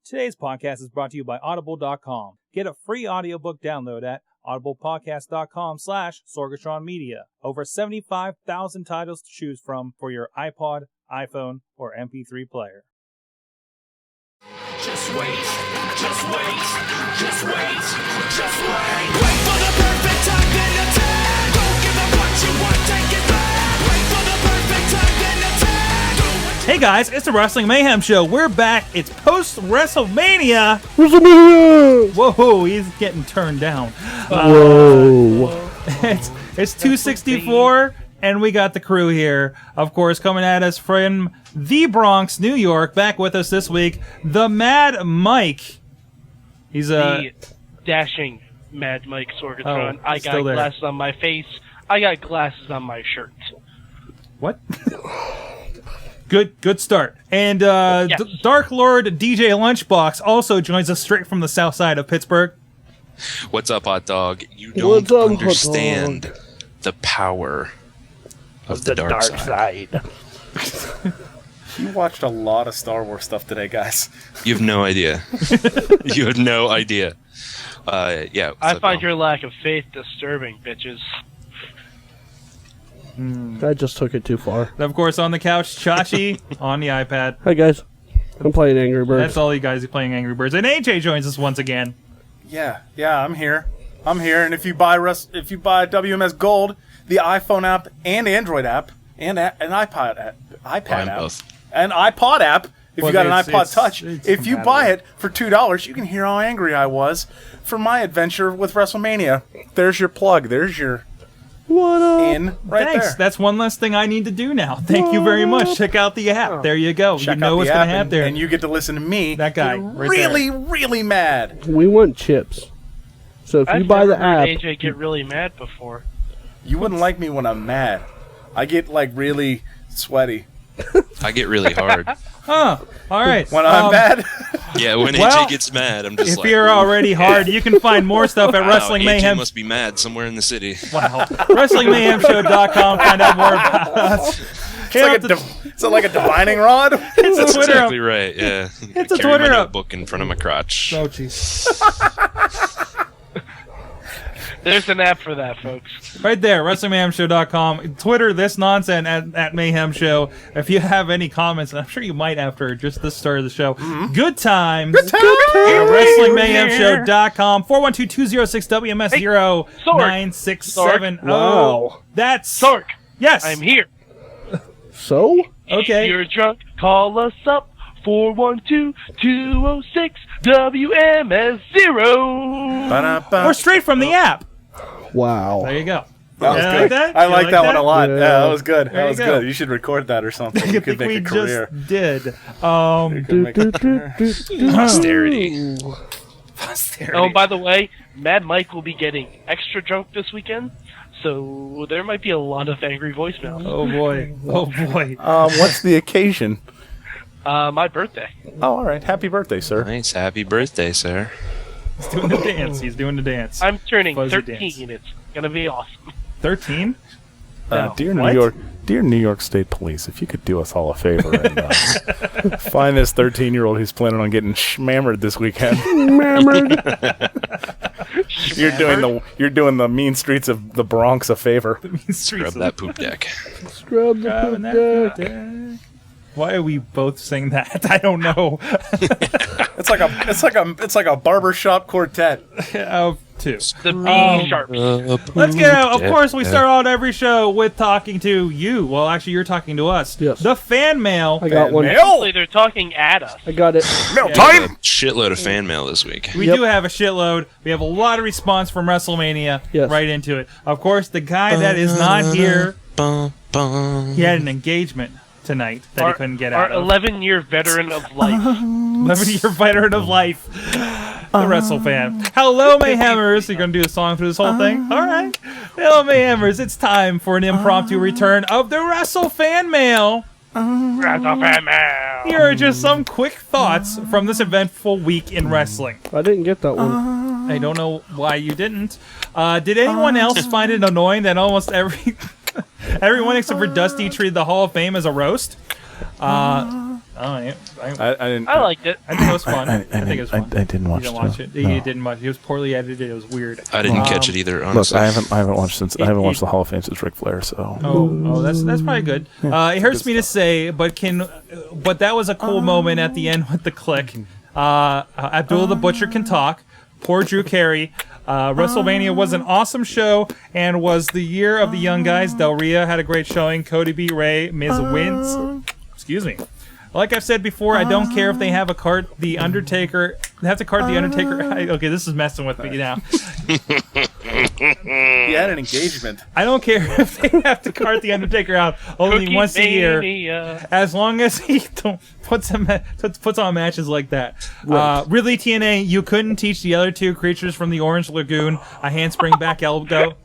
Today's podcast is brought to you by Audible.com. Get a free audiobook download at audiblepodcast.com/Sorgatron Media. Over 75,000 titles to choose from for your iPod, iPhone, or MP3 player. Just wait, just wait, just wait, just wait. Wait for the perfect time, then attack. Don't give up what you want, take it back. Wait for the perfect time, then attack. Hey guys, it's the Wrestling Mayhem Show. We're back. It's post-WrestleMania. Whoa, he's getting turned down. Whoa. It's 264, and we got the crew here. Of course, coming at us from the Bronx, New York. Back with us this week, the Mad Mike. He's the dashing Mad Mike Sorgatron. Oh, I got glasses on my face. I got glasses on my shirt. What? Good start. And Yes. Dark Lord DJ Lunchbox also joins us straight from the south side of Pittsburgh. What's up, hot dog? You What's don't up, hot understand the power of the dark side. You watched a lot of Star Wars stuff today, guys. You have no idea. You have no idea. Yeah. I find your lack of faith disturbing, bitches. I just took it too far. And of course, on the couch, Chachi on the iPad. Hi guys, I'm playing Angry Birds. That's all you guys are playing Angry Birds. And AJ joins us once again. Yeah, I'm here. And if you buy WMS Gold, the iPhone app and Android app and an iPad app, both. an iPod app. If Well, you got an it's- iPod it's- Touch, it's if you compatible. buy it for $2, you can hear how angry I was for my adventure with WrestleMania. There's your plug. There's your What up? in right Thanks. there. That's one less thing I need to do now. Thank you very much. Check out the app. There you go. Check you know out what's the going app to happen there. and you get to listen to me. That guy, get right really, really mad. We want chips. So if you I've buy the never heard app, AJ get really mad before. You wouldn't like me when I'm mad. I get like really sweaty I get really hard. Huh. All right. when I'm mad. Yeah, when Well, AJ gets mad, I'm just If like, you're already hard, you can find more stuff at wow, Wrestling AJ Mayhem. must be mad somewhere in the city. Wow. WrestlingMayhemShow.com. Find out more about us. It's like a divining rod. It's a That's Twitter exactly up. right, yeah. It's a Carry Twitter my up. notebook in front of my crotch. Oh, jeez. There's an app for that, folks. Right there, WrestlingMayhemShow.com. Twitter this nonsense at Mayhem Show. If you have any comments, and I'm sure you might after just the start of the show. Good times. Good times. WrestlingMayhemShow.com. 412-206-WMS-0967. Wow. That's Sork, yes. I'm here. so Okay. If you're drunk, call us up. 412-206-WMS0. Or straight from the app. wow. There you go. That was Yeah, good. like that? I You like that one a lot. Yeah. Yeah, that was good. There That you was go. good. You should record that or something. I You think could make we a career. just did. You could make a career. Posterity. Oh, by the way, Mad Mike will be getting extra drunk this weekend, so there might be a lot of angry voicemails. Oh boy. Oh boy. What's the occasion? My birthday. Oh, all right. Happy birthday, sir. Nice, happy birthday, sir. He's doing the dance. He's doing the dance. I'm turning Fuzzy 13. dance. It's gonna be awesome. 13? Dear What? New York State Police, if you could do us all a favor and find this 13-year-old who's planning on getting schmammered this weekend. You're doing the mean streets of the Bronx a favor. Grab that poop deck. Scrub the Grabbing poop that deck. deck. Why are we both saying that? I don't know. It's like a barbershop quartet. Of two. The B sharps. Let's get out. Of course, we start out every show with talking to you. Well, actually, you're talking to us. Yes. The fan mail. I got one. Actually, they're talking at us. I got it. Mail A time. shitload of fan mail this week. We Yep. do have a shitload. We have a lot of response from WrestleMania. Yes. Right into it. Of course, the guy that is not here, Bum, bum. he had an engagement tonight that he couldn't get out Our of. 11-year veteran of life. 11-year veteran of life. The Wrestle fan. Hello, Mayhemers. You're going to do a song through this whole thing? All right. Hello, Mayhemers. It's time for an impromptu return of the Wrestle fan mail. Wrestle fan mail. Here are just some quick thoughts from this eventful week in wrestling. I didn't get that one. I don't know why you didn't. Did anyone else find it annoying that almost everyone except for Dusty treated the Hall of Fame as a roast? Oh, yeah. I didn't. I liked it. I think it was fun. I think it was fun. I didn't watch You it. didn't watch it. No. You didn't watch it. It was poorly edited. It was weird. I didn't catch it either. Look, Honestly, I haven't watched the Hall of Fame since Ric Flair. So Oh, that's probably good. It hurts me to say, but that was a cool moment at the end with the click. Abdullah the Butcher can talk. Poor Drew Carey. WrestleMania was an awesome show and was the year of the young guys. Del Rio had a great showing. Cody B. Ray, Miz wins. Excuse me. Like I've said before, I don't care if they have the Undertaker. They have to cart the Undertaker. Okay, this is messing with me now. He had an engagement. I don't care if they have to cart the Undertaker out only Cookie once a year, Mania. as long as he puts on matches like that. Really, TNA, you couldn't teach the other two creatures from the Orange Lagoon a handspring back elbow.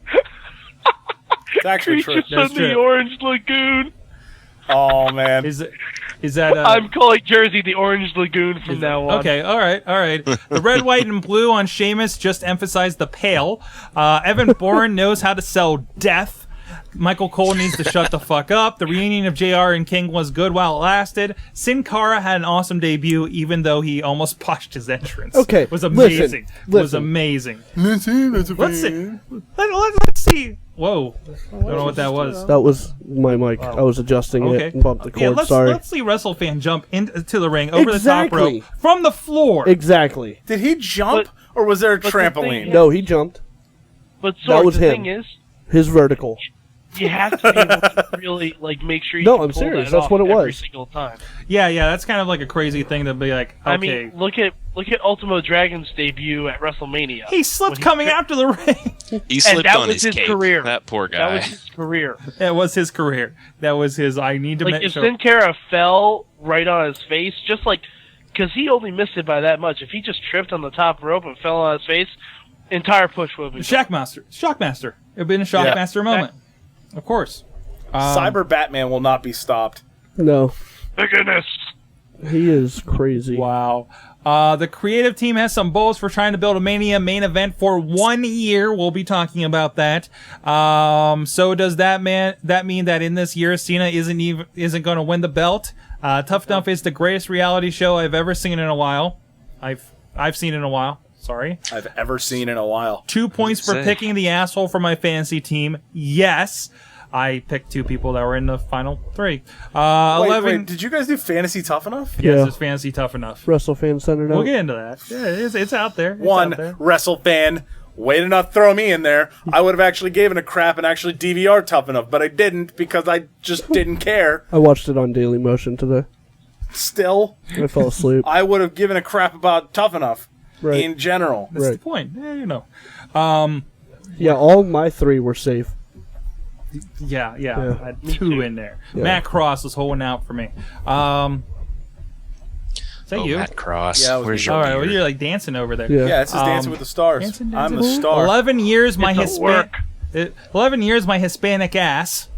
It's actually true. Creatures That's from the true. Orange Lagoon. Oh man. Is that? I'm calling Jersey the Orange Lagoon from now on. Okay, all right. The red, white, and blue on Sheamus just emphasized the pale. Evan Bourne knows how to sell death. Michael Cole needs to shut the fuck up. The reunion of JR and King was good while it lasted. Sin Cara had an awesome debut, even though he almost botched his entrance. Okay, it was amazing. It was listen. amazing. Let's see. Let's see. Whoa, I don't know what that was. that was my mic. I was adjusting Okay. it and bumped the cord. Sorry. Let's see WrestleFan jump into the ring over the top Exactly. rope from the floor. Exactly. Did he jump or was there a the thing trampoline? is- No, he jumped. But That Sorg, was the him. thing is, His vertical. you have to be able to really make sure you No, can I'm pull serious. that That's off what it every was. single time. Yeah, that's kind of like a crazy thing to be like. Okay, I mean, look at Ultimo Dragon's debut at WrestleMania. he slipped when he coming tri- after the ring. he slipped that on was his his cape. career. That poor That guy. was his career. That was his career. That was his. I need to Like make if sure. Sin Cara fell right on his face, just because he only missed it by that much. If he just tripped on the top rope and fell on his face, entire push would have been. Shockmaster. It would have been a Shockmaster moment. Of course. Cyber Batman will not be stopped. No. Goodness. He is crazy. Wow. The creative team has some goals for trying to build a Mania main event for 1 year. We'll be talking about that. So does that mean that in this year Cena isn't going to win the belt? Tough Enough is the greatest reality show I've ever seen in a while. I've seen in a while. Sorry. I've ever seen in a while. 2 points for Say. picking the asshole for my fantasy team. Yes. I picked 2 people that were in the final 3. 11. Wait, did you guys do Fantasy Tough Enough? Yes, Yeah. it's fantasy tough enough. WrestleFan sent it We'll out. get into that. Yeah, it's out there. It's One out there. WrestleFan. Way to not throw me in there. I would have actually given a crap and actually DVR Tough Enough, but I didn't because I just didn't care. I watched it on Daily Motion today. Still, I fell asleep. I would have given a crap about Tough Enough Right. in general. That's the Right. point. Yeah, you know. Yeah, all my 3 were safe. Yeah. Yeah. I had 2 in there. Yeah. Matt Cross was holding out for me. Is that you? Matt Cross. Yeah, it was Where's me. your All right, well, beard? you're like dancing over there. Yeah. Yeah, it's just Dancing with the Stars. Dancing, I'm the dancing. star. 11 years, my It's a work. 11 years, my Hispanic ass.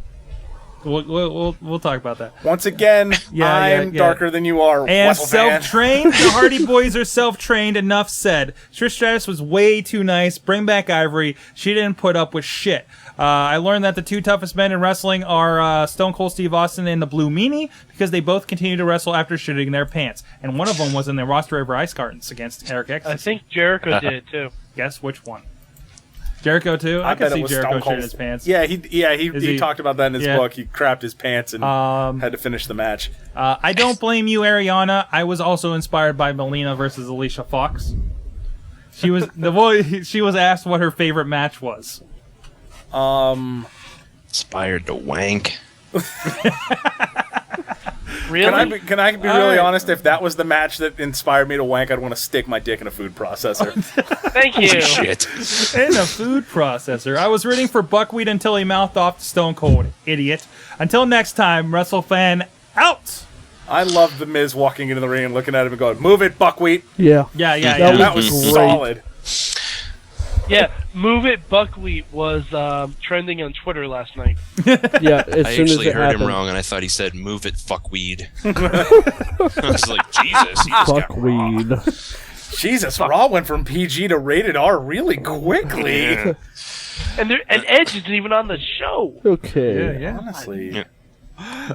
We'll talk about that. Once again, Yeah, I'm yeah. darker than you are. And WrestleFan. self-trained. The Hardy Boys are self-trained. Enough said. Trish Stratus was way too nice. Bring back Ivory. She didn't put up with shit. I learned that the 2 toughest men in wrestling are Stone Cold Steve Austin and the Blue Meanie because they both continue to wrestle after shitting their pants. And one of them was in the roster over ice cartons against Eric X. I think Jericho did it too. Guess which one? Jericho too. I can bet it see was Jericho Stone Cold. shitting his pants. Yeah, he he- talked about that in his Yeah. book. He crapped his pants and had to finish the match. I don't blame you, Ariana. I was also inspired by Melina versus Alicia Fox. She was She was asked what her favorite match was. Inspired to wank. Really? Can I be All really right. honest? If that was the match that inspired me to wank, I'd want to stick my dick in a food processor. Thank you. Shit. In a food processor. I was rooting for Buckwheat until he mouthed off to Stone Cold. Idiot. Until next time, WrestleFan out. I love the Miz walking into the ring and looking at him and going, "Move it, Buckwheat." Yeah. Yeah. That was Great. solid. Yeah, Move It Buckwheat was trending on Twitter last night. Yeah, as I soon as actually it heard happened. him wrong, and I thought he said, "Move it, fuckweed." I was like, Jesus, he just got raw. Fuckweed. Jesus, Raw went from PG to rated R really quickly. Yeah. And Edge isn't even on the show. Okay. Yeah. Honestly. Yeah.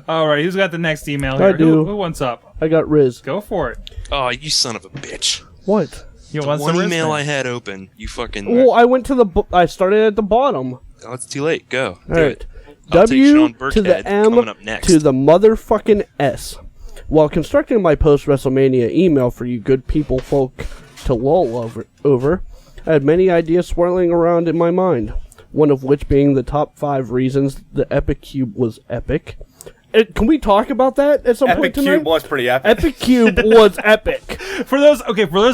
All right, who's got the next email I here? do. Who wants up? I got Riz. Go for it. Oh, you son of a bitch. What? You The want one some email I Riz? had open, you fucking... Well, I went to I started at the bottom. Oh, it's too late. Go. All Do right. it. I'll take W Sean to Burkhead the M coming up next. to the motherfucking S. While constructing my post-WrestleMania email for you good people folk to loll over, I had many ideas swirling around in my mind. One of which being the top 5 reasons the Epic Cube was epic. Can we talk about that at some Epic point tonight? Cube was pretty epic. Epic Cube was epic. For those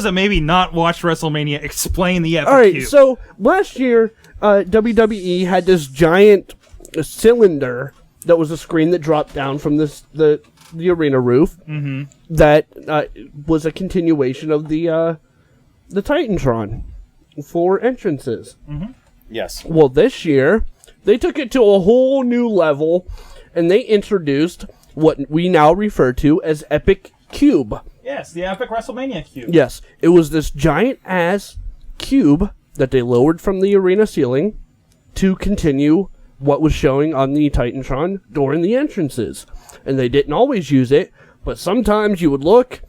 that maybe not watched WrestleMania, explain the Epic All right, Cube. so last year, WWE had this giant cylinder that was a screen that dropped down from the arena roof. Mm-hmm. That was a continuation of the Titantron for entrances. Mm-hmm. Yes. Well, this year they took it to a whole new level, and they introduced what we now refer to as Epic Cube. Yes, the Epic WrestleMania Cube. Yes, it was this giant ass cube that they lowered from the arena ceiling to continue what was showing on the Titantron during the entrances. And they didn't always use it, but sometimes you would look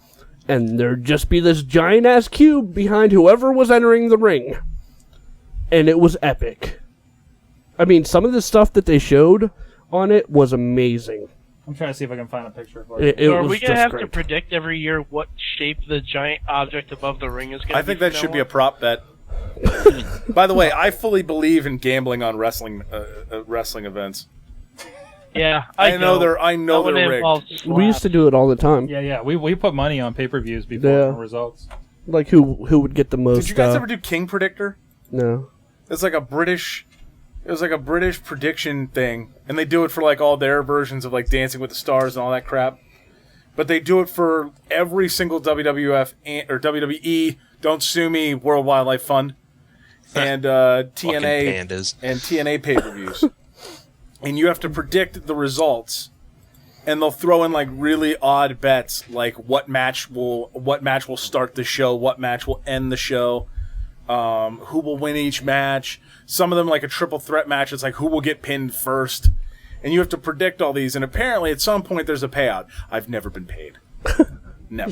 and there'd just be this giant ass cube behind whoever was entering the ring. And it was epic. I mean, some of the stuff that they showed on it was amazing. I'm trying to see if I can find a picture for you. It So are was we gonna just have to great. predict every year what shape the giant object above the ring is gonna be? I think that should be a from prop bet. By the way, I fully believe in gambling on wrestling events. now on? Yeah, I know don't. they're That one rigged. involves We used to do it all the time. Yeah. We put money on pay-per-views before Yeah. the results. Like who would get the most. Did you guys ever do King Predictor? No. It's like a British. It was like a British prediction thing, and they do it for like all their versions of like Dancing with the Stars and all that crap. But they do it for every single WWF or WWE Don't Sue Me World Wildlife Fund and TNA pandas. and TNA pay-per-views. And you have to predict the results, and they'll throw in like really odd bets, like what match will start the show, what match will end the show, who will win each match. Some of them, like a triple threat match, it's like who will get pinned first. And you have to predict all these, and apparently at some point there's a payout. I've never been paid. Never.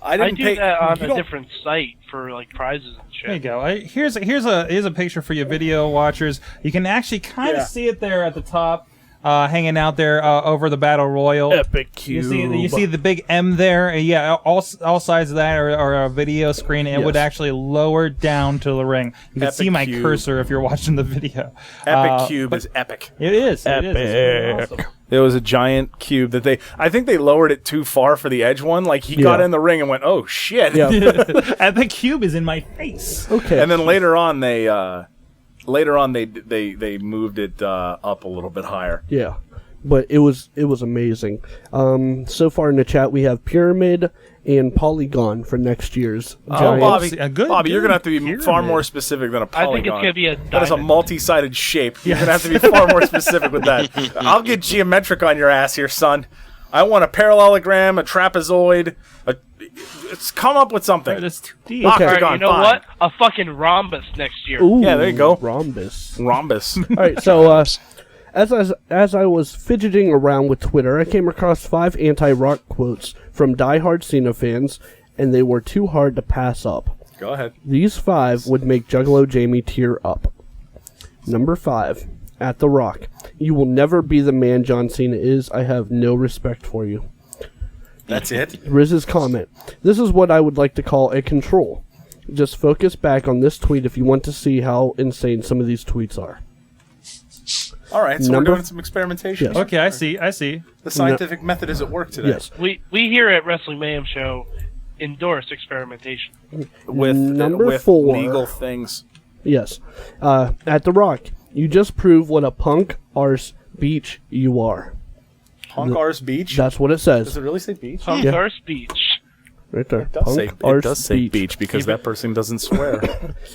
I didn't do pay, that on you a don't- different site for like prizes and shit. There you go. Here's a picture for you video watchers. You can actually kind of Yeah. see it there at the top, hanging out there over the Battle Royal. Epic Cube. You see the big M there. Yeah, all sides of that are a video screen. And it would Yes. actually lower down to the ring. You can Epic see my Cube. cursor if you're watching the video. Epic Cube is epic. It is. It is. It's really awesome. It was a giant cube that I think they lowered it too far for the edge one. Like he got Yeah. in the ring and went, "Oh shit!" Yeah. And the cube is in my face. Okay. And then later on they moved it up a little bit higher. Yeah, but it was amazing. So far in the chat we have Pyramid and Polygon for next year's. Oh, Giant. Bobby, A good- Bobby, you're gonna have to be good far pyramid. more specific than a I polygon. think it's gonna be a That is a diamond. multi-sided shape. You're gonna have to be far more specific with that. I'll get geometric on your ass here, son. I want a parallelogram, a trapezoid. Let's come up with something. That's too deep. Okay. All right, Octagon, you know fine. what? A fucking rhombus next year. Ooh, Yeah, there you go. Rhombus. Rhombus. All right, so as I was fidgeting around with Twitter, I came across 5 anti-rock quotes from diehard Cena fans, and they were too hard to pass up. Go ahead. These 5 would make Juggalo Jamie tear up. Number 5, at The Rock. You will never be the man John Cena is. I have no respect for you. That's it. Riz's comment. This is what I would like to call a control. Just focus back on this tweet if you want to see how insane some of these tweets are. All right, so Number- we're doing some experimentation. Yes. Okay, I see. The scientific method is at work today. Yes. We here at Wrestling Mayhem Show endorse experimentation. With Number 4. legal things. Yes. At The Rock. You just prove what a punk arse beach you are. Punk Arse Beach. That's what it Does says. it really say beach? Punk Yeah. Arse Beach. Right there. It does say beach because Keep that person doesn't swear.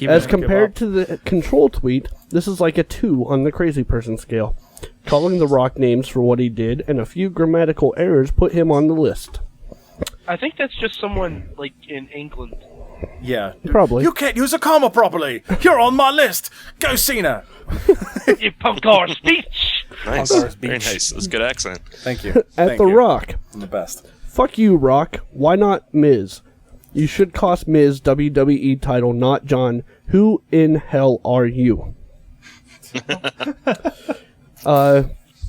As compared to the control tweet, this is like a 2 on the crazy person scale. Calling The Rock names for what he did and a few grammatical errors put him on the list. I think that's just someone like in England. Yeah. Probably. You can't use a comma properly. You're on my list. Go Cena. You punk arse beach. Nice. Punk Stars Very Beach. nice. That's a good accent. Thank you. At Thank The you. Rock. I'm the best. Fuck you, Rock. Why not Miz? You should cost Miz WWE title, not John. Who in hell are you?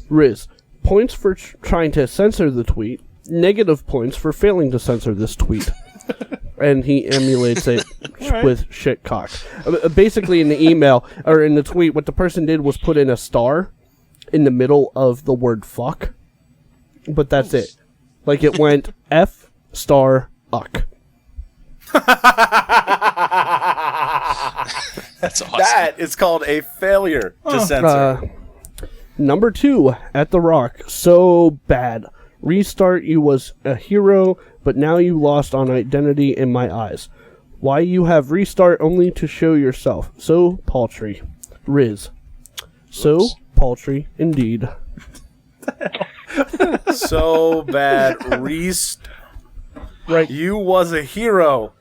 Riz. Points for trying to censor the tweet. Negative points for failing to censor this tweet. And he emulates it with shit cock. Basically, in the email, or in the tweet, what the person did was put in a star in the middle of the word fuck. But that's it. Like, it went F star uck. That's awesome. That is called a failure to censor. Number 2, at The Rock. So bad. Restart, you was a hero, but now you lost on identity in my eyes. Why you have restart only to show yourself? So paltry. Riz. So paltry, indeed. So bad. Right. You was a hero,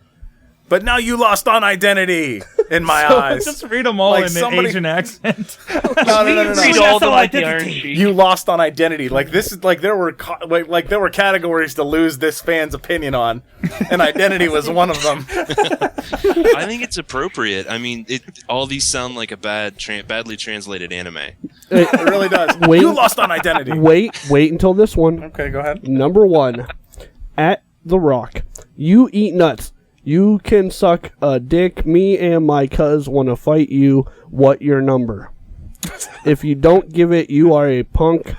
but now you lost on identity in my eyes. Just read them all Like in somebody- an Asian accent. No. Read all the like the Iron Sheik. You lost on identity. Like this is like there were there were categories to lose this fan's opinion on, and identity was one of them. I think it's appropriate. I mean, all these sound like a badly translated anime. It really does. Wait. You lost on identity. Wait until this one. Okay, go ahead. Number 1, at The Rock. You eat nuts. You can suck a dick. Me and my cuz want to fight you. What your number? If you don't give it, you are a punk.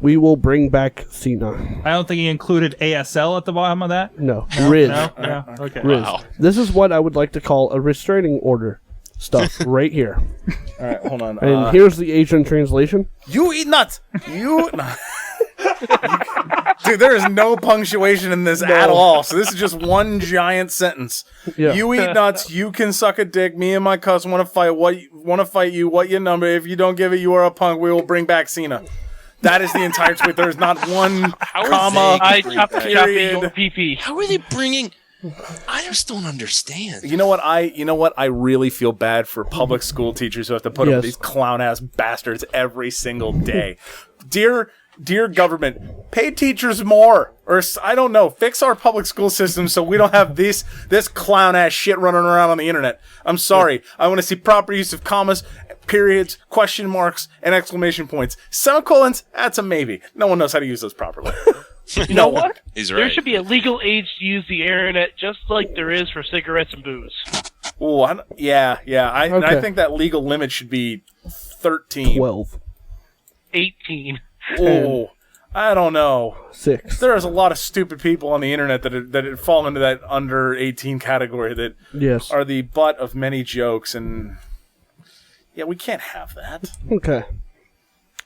We will bring back Cena. I don't think he included ASL at the bottom of that. No, Riz. No? Yeah. Okay. Riz. Wow. This is what I would like to call a restraining order stuff right here. All right, hold on. And here's the Asian translation. You eat nuts. You. Dude, there is no punctuation in this at all. So this is just one giant sentence. Yeah. You eat nuts. You can suck a dick. Me and my cousin want to fight. What your number? If you don't give it, you are a punk. We will bring back Cena. That is the entire tweet. There is not one are comma. they- I chop Period. your PP. How are they bringing? I just don't understand. You know what? I really feel bad for public school teachers who have to put up Yes. with these clown ass bastards every single day. Dear government, pay teachers more, or I don't know, fix our public school system so we don't have this clown ass shit running around on the internet. I'm sorry. I want to see proper use of commas, periods, question marks, and exclamation points. Semicolons, that's a maybe. No one knows how to use those properly. You know what? He's There right. should be a legal age to use the internet, just like there is for cigarettes and booze. Ooh, yeah. I Okay. think that legal limit should be 13. 12. 18. Oh, I don't know. 6. There's a lot of stupid people on the internet that fall into that under 18 category that Yes. are the butt of many jokes, and yeah, we can't have that. Okay.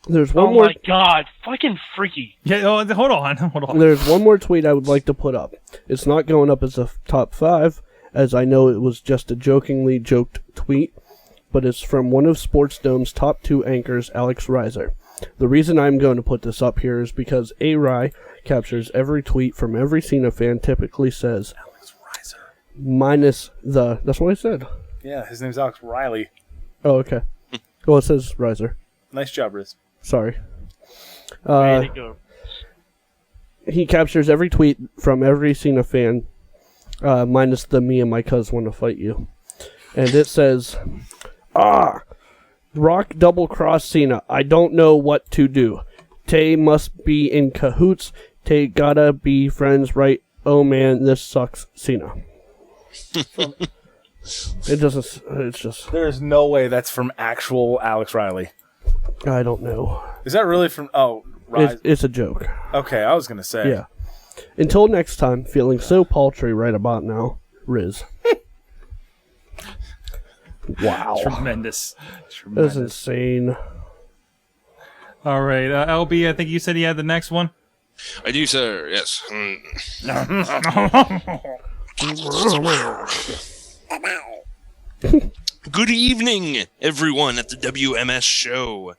There's one Oh more. my god, fucking freaky. Yeah. Oh, hold on. There's one more tweet I would like to put up. It's not going up as a top 5, as I know it was just a jokingly joked tweet, but it's from one of Sports Dome's top 2 anchors, Alex Reiser. The reason I'm going to put this up here is because A-Rai captures every tweet from every Cena fan, typically says, Alex Reiser. minus the... That's what I said. Yeah, his name's Alex Riley. Oh, okay. Well, it says Reiser. Nice job, Riz. Sorry. Way to go. He captures every tweet from every Cena fan, minus the me and my cuz want to fight you. And it says, Rock double cross Cena. I don't know what to do. Tay must be in cahoots. Tay gotta be friends, right? Oh man, this sucks, Cena. It doesn't, it's just, There's no way that's from actual Alex Riley. I don't know. Is that really from? Oh, Rise. It's a joke. Okay, I was gonna say. Yeah. Until next time, feeling so paltry right about now, Riz. Wow. Tremendous. That's insane. All right, LB. I think you said you had the next one. I do, sir. Yes. Good evening, everyone at the WMS show.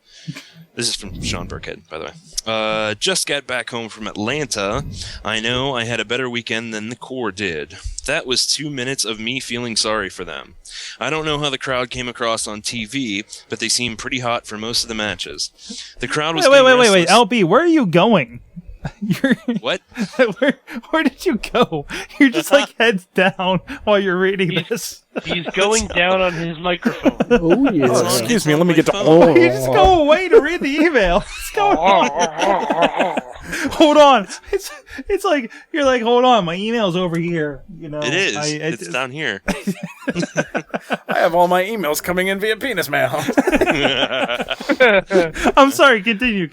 This is from Sean Burkhead, by the way. Just got back home from Atlanta. I know I had a better weekend than the Core did. That was 2 minutes of me feeling sorry for them. I don't know how the crowd came across on TV, but they seemed pretty hot for most of the matches. The crowd was Wait, LB, where are you going? What? Where did you go? You're just like heads down while you're reading this. He's going down on his microphone. Oh, yeah. It's on- Excuse it's me, on let me my get to. phone. You just go away to read the email. What's going on? Hold on. It's like you're like, hold on, my email's over here. You know, It is. It's down here. I have all my emails coming in via penis mail. I'm sorry. Continue.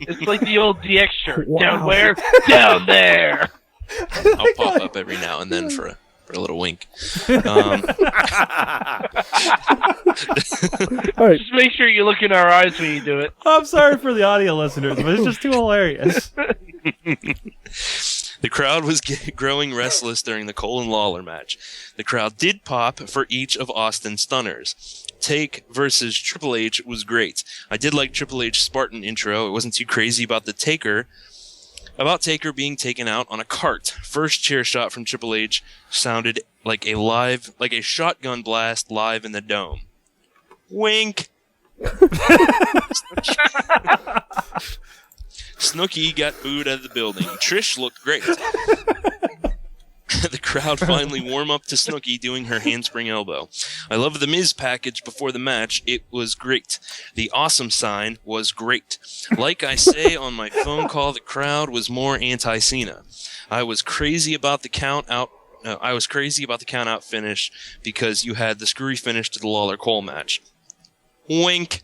It's like the old DX shirt. Wow. Down where? Down there. I'll pop up every now and then for a little wink. All right. Just make sure you look in our eyes when you do it. I'm sorry for the audio listeners, but it's just too hilarious. The crowd was growing restless during the Cole and Lawler match. The crowd did pop for each of Austin's stunners. Take versus Triple H was great. I did like Triple H's Spartan intro. It wasn't too crazy about Taker being taken out on a cart. First chair shot from Triple H sounded like a shotgun blast live in the dome. Wink. Snooki got booed out of the building. Trish looked great. The crowd finally warmed up to Snooki doing her handspring elbow. I love the Miz package before the match. It was great. The awesome sign was great. Like I say on my phone call, the crowd was more anti-Cena. I was crazy about the count out finish because you had the screwy finish to the Lawler Cole match. Wink.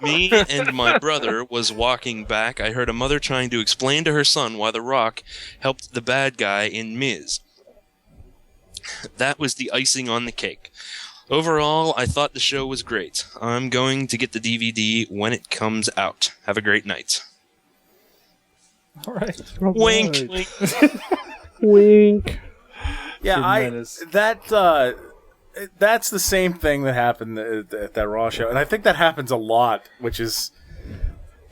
Me and my brother was walking back. I heard a mother trying to explain to her son why The Rock helped the bad guy in Miz. That was the icing on the cake. Overall, I thought the show was great. I'm going to get the DVD when it comes out. Have a great night. All right. Wink. Wink. Yeah, that's the same thing that happened at that Raw show, and I think that happens a lot, which is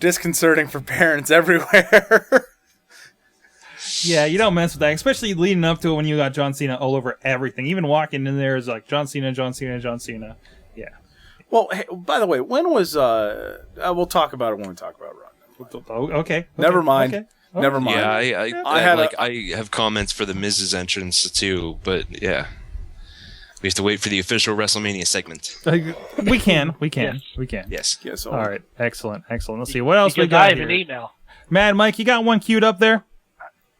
disconcerting for parents everywhere. Yeah, you don't mess with that, especially leading up to it when you got John Cena all over everything. Even walking in there is like John Cena. Yeah. Well, hey, by the way, when was we'll talk about it when we talk about Raw. Okay. Never mind. Okay. Never mind. Yeah, I have comments for the Miz's entrance too, but yeah. We have to wait for the official WrestleMania segment. We can. Yes. Yes. All right. Excellent. Let's see. What else we Because got I have here? an email. Mad Mike, you got one queued up there?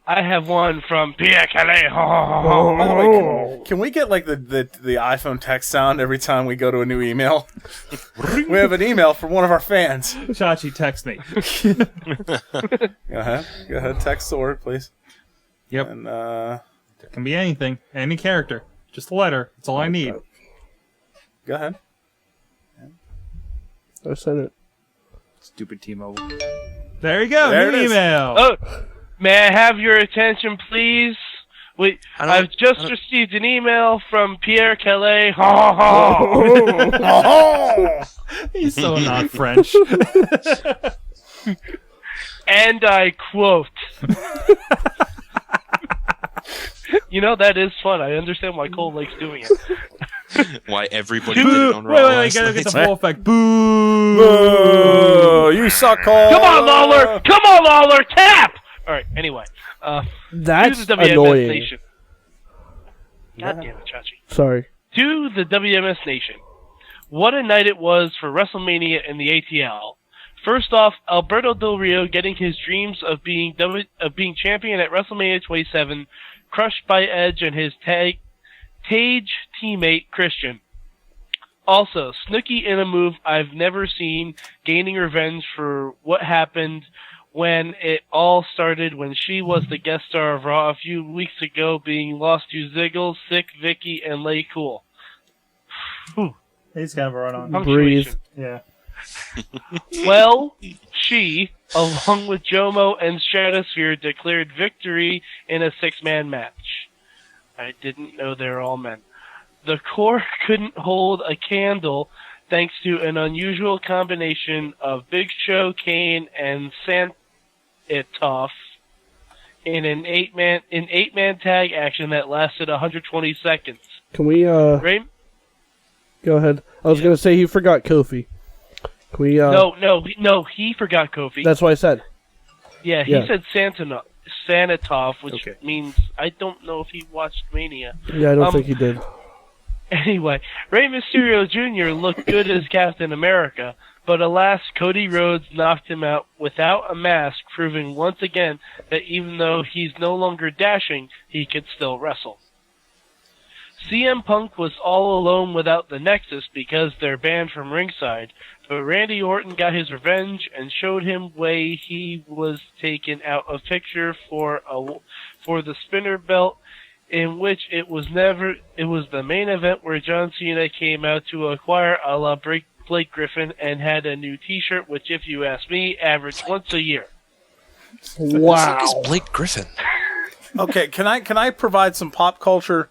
I have one from Pierre Calais. By the way, can we get like the iPhone text sound every time we go to a new email? We have an email from one of our fans. Chachi, text me. Go ahead. Text the word, please. Yep. And It can be anything. Any character. Just a letter. That's all I need. go ahead. I sent it. Stupid T-Mobile. There you go. There New it is. email. Oh, may I have your attention, please? Wait, I've just received an email from Pierre Calais. He's so not French. And I quote. You know, that is fun. I understand why Cole likes doing it. Why everybody did it on Raw Wait, last gotta get night. the full effect. Boo! Oh, you suck, Cole. Come on, Lawler, tap! Alright, anyway. That's to the WMS annoying. Nation. God damn it, Chachi. Sorry. To the WMS Nation. What a night it was for WrestleMania and the ATL. First off, Alberto Del Rio getting his dreams of being champion at WrestleMania 27, crushed by Edge and his Tage teammate Christian. Also, Snooki in a move I've never seen, gaining revenge for what happened when it all started when she was the guest star of Raw a few weeks ago, being lost to Ziggles, Sick, Vicky, and Lay Cool. He's kind of a run-on. Breathe. Yeah. Well, she, along with Jomo and Stratosphere, declared victory in a 6-man match. I didn't know they were all men. The Core couldn't hold a candle thanks to an unusual combination of Big Show, Kane, and Santoff in an eight-man tag action that lasted 120 seconds. Can we, Right? go ahead. I was going to say he forgot Kofi. Can we, No, he forgot Kofi. That's what I said. Yeah, he Yeah. said Sanatoff, which means I don't know if he watched Mania. Yeah, I don't think he did. Anyway, Rey Mysterio Jr. looked good as Captain America, but alas, Cody Rhodes knocked him out without a mask, proving once again that even though he's no longer dashing, he could still wrestle. CM Punk was all alone without the Nexus because they're banned from ringside, but Randy Orton got his revenge and showed him way he was taken out of picture for the spinner belt, in which it was the main event where John Cena came out to acquire a la Blake Griffin and had a new t-shirt, which if you ask me, averaged once a year. Wow. Who is Blake Griffin? Okay, can I provide some pop culture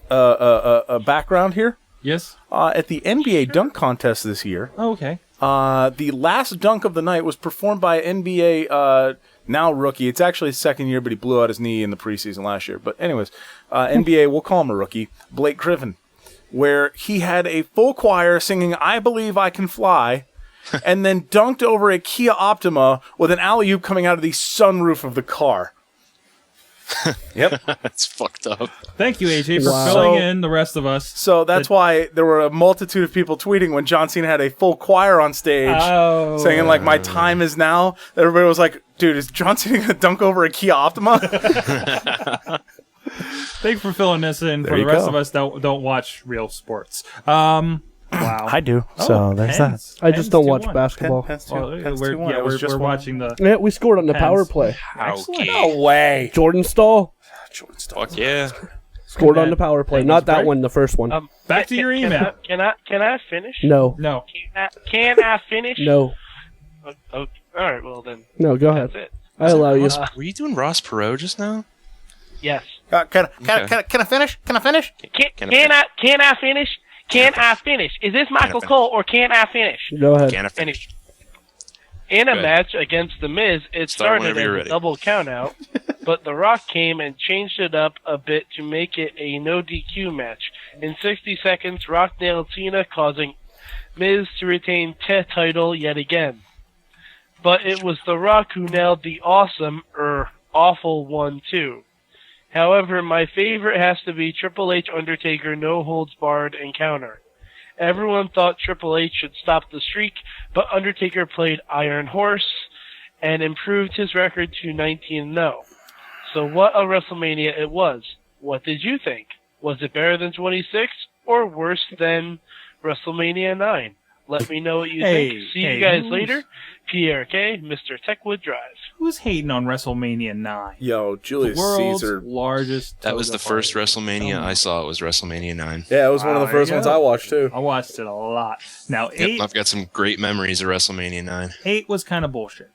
background here? Yes. At the NBA dunk contest this year, Oh, okay. the last dunk of the night was performed by NBA now rookie. It's actually his second year, but he blew out his knee in the preseason last year. But anyways, NBA, we'll call him a rookie, Blake Griffin, where he had a full choir singing "I Believe I Can Fly," and then dunked over a Kia Optima with an alley-oop coming out of the sunroof of the car. Yep. That's fucked up. Thank you, AJ, for Wow. filling in the rest of us. So that's why there were a multitude of people tweeting when John Cena had a full choir on stage Oh. saying, like, "My time is now." Everybody was like, dude, is John Cena going to dunk over a Kia Optima? Thank you for filling this in for you the rest go. of us that don't watch real sports. Wow. I do. Oh, So there's that. Pens. I just don't watch 2-1. basketball. We're watching the. Yeah, we scored on the power Pens. play. Excellent. No way. Jordan Stahl Fuck yeah. scored on the power play. Thank Not you, that Greg. one, the first one. Back to your email. Can I finish? No. No. Can I finish? No. Okay. All right. Well then, No, go ahead. that's it. I allow you. Were you doing Ross Perot just now? Yes. Can I finish? Can I finish? Can I finish? Can I finish? Is this Michael Cole or can I finish? Go ahead. Can I finish? Finish. In a Good. match against The Miz, it Start started whenever as you're a ready. double countout, but The Rock came and changed it up a bit to make it a no DQ match. In 60 seconds, Rock nailed Cena, causing Miz to retain the title yet again. But it was The Rock who nailed the awful one too. However, my favorite has to be Triple H Undertaker no holds barred encounter. Everyone thought Triple H should stop the streak, but Undertaker played Iron Horse and improved his record to 19-0. So what a WrestleMania it was. What did you think? Was it better than 26 or worse than WrestleMania 9? Let me know what you think. See you guys later. PRK, Mr. Techwood Drive. Who's hating on WrestleMania 9? Yo, Julius World's Caesar. largest. That was the toga first party. WrestleMania I saw. It was WrestleMania 9. Yeah, it was one of Wow, the first there you ones go. I watched, too. I watched it a lot. Now, Yep, I've got some great memories of WrestleMania 9. 8 was kind of bullshit.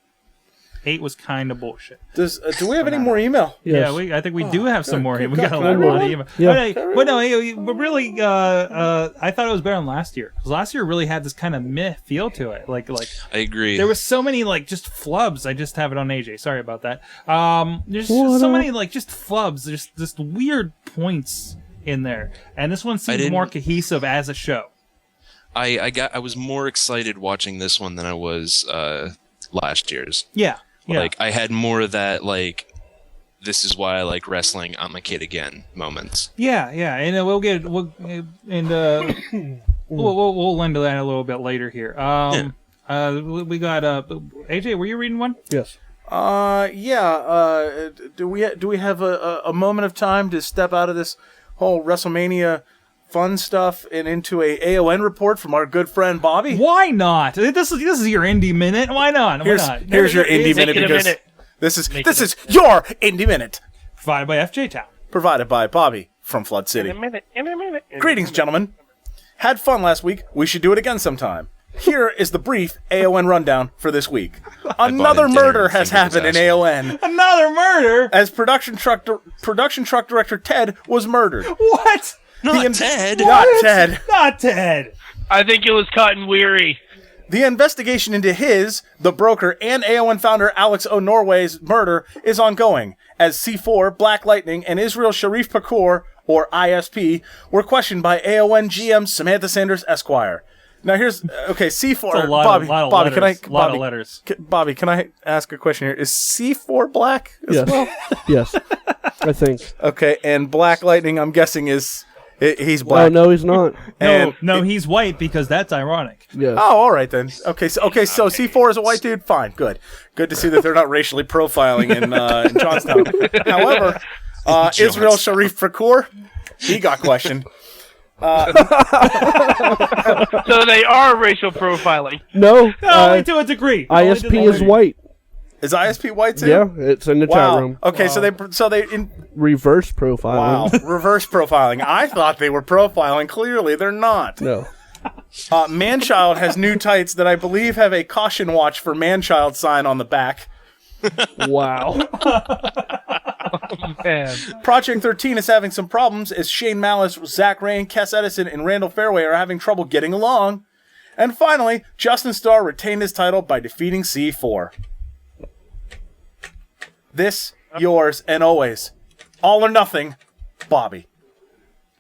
8 was kind of bullshit. Do we have any more email? Yes. Yeah, I think we do have some more. We got a Can I lot read of email. Yeah. But really, I thought it was better than last year. 'Cause last year really had this kind of meh feel to it. Like I agree. there was so many just flubs. I just have it on AJ. Sorry about that. There's just so many just flubs. There's just weird points in there, and this one seemed didn't- more cohesive as a show. I was more excited watching this one than I was last year's. Yeah. Like I had more of that this is why I like wrestling. I'm a kid again moments. Yeah, and we'll we'll into that a little bit later here. We got AJ. Were you reading one? Yes. Do we have a moment of time to step out of this whole WrestleMania fun stuff and into a AON report from our good friend Bobby? Why not? This is your indie minute. Why not? Why not? Here's your indie minute Make it a because minute. this is your indie minute Provided by FJ Town. provided by Bobby from Flood City. In a minute. Greetings, gentlemen. Had fun last week. We should do it again sometime. Here is the brief AON rundown for this week. Another him dinner murder and has fingered his happened in asshole. AON Another murder. as production truck director Ted was murdered. What? Not The- Ted. Not Ted. Not Ted. I think it was Cotton Weary. The investigation into the broker, and AON founder Alex O'Norway's murder is ongoing, as C4, Black Lightning, and Israel Sharif Pakur, or ISP, were questioned by AON GM Samantha Sanders Esquire. Now here's C4. Bobby, lot of letters. Bobby, can I ask a question here? Is C4 black as well? Yes, I think. Okay, and Black Lightning, I'm guessing he's Oh black. no, he's not. No, he's white because that's ironic. Yes. Oh, all right then. So C4 is a white dude. Fine, good to see that they're not racially profiling in Johnstown. However, Israel Sharif Fakur, he got questioned. So they are racial profiling. No, Only to a degree. ISP is white. Is ISP white too? Yeah, it's in the chat room. Okay, so they Reverse profiling. wow, reverse profiling. I thought they were profiling. Clearly, they're not. No. Manchild has new tights that I believe have a caution watch for Manchild sign on the back. Wow. Man. Project 13 is having some problems as Shane Malice, Zach Rain, Kes Edison, and Randall Fairway are having trouble getting along. And finally, Justin Starr retained his title by defeating C4. This, yours, and always, all or nothing, Bobby.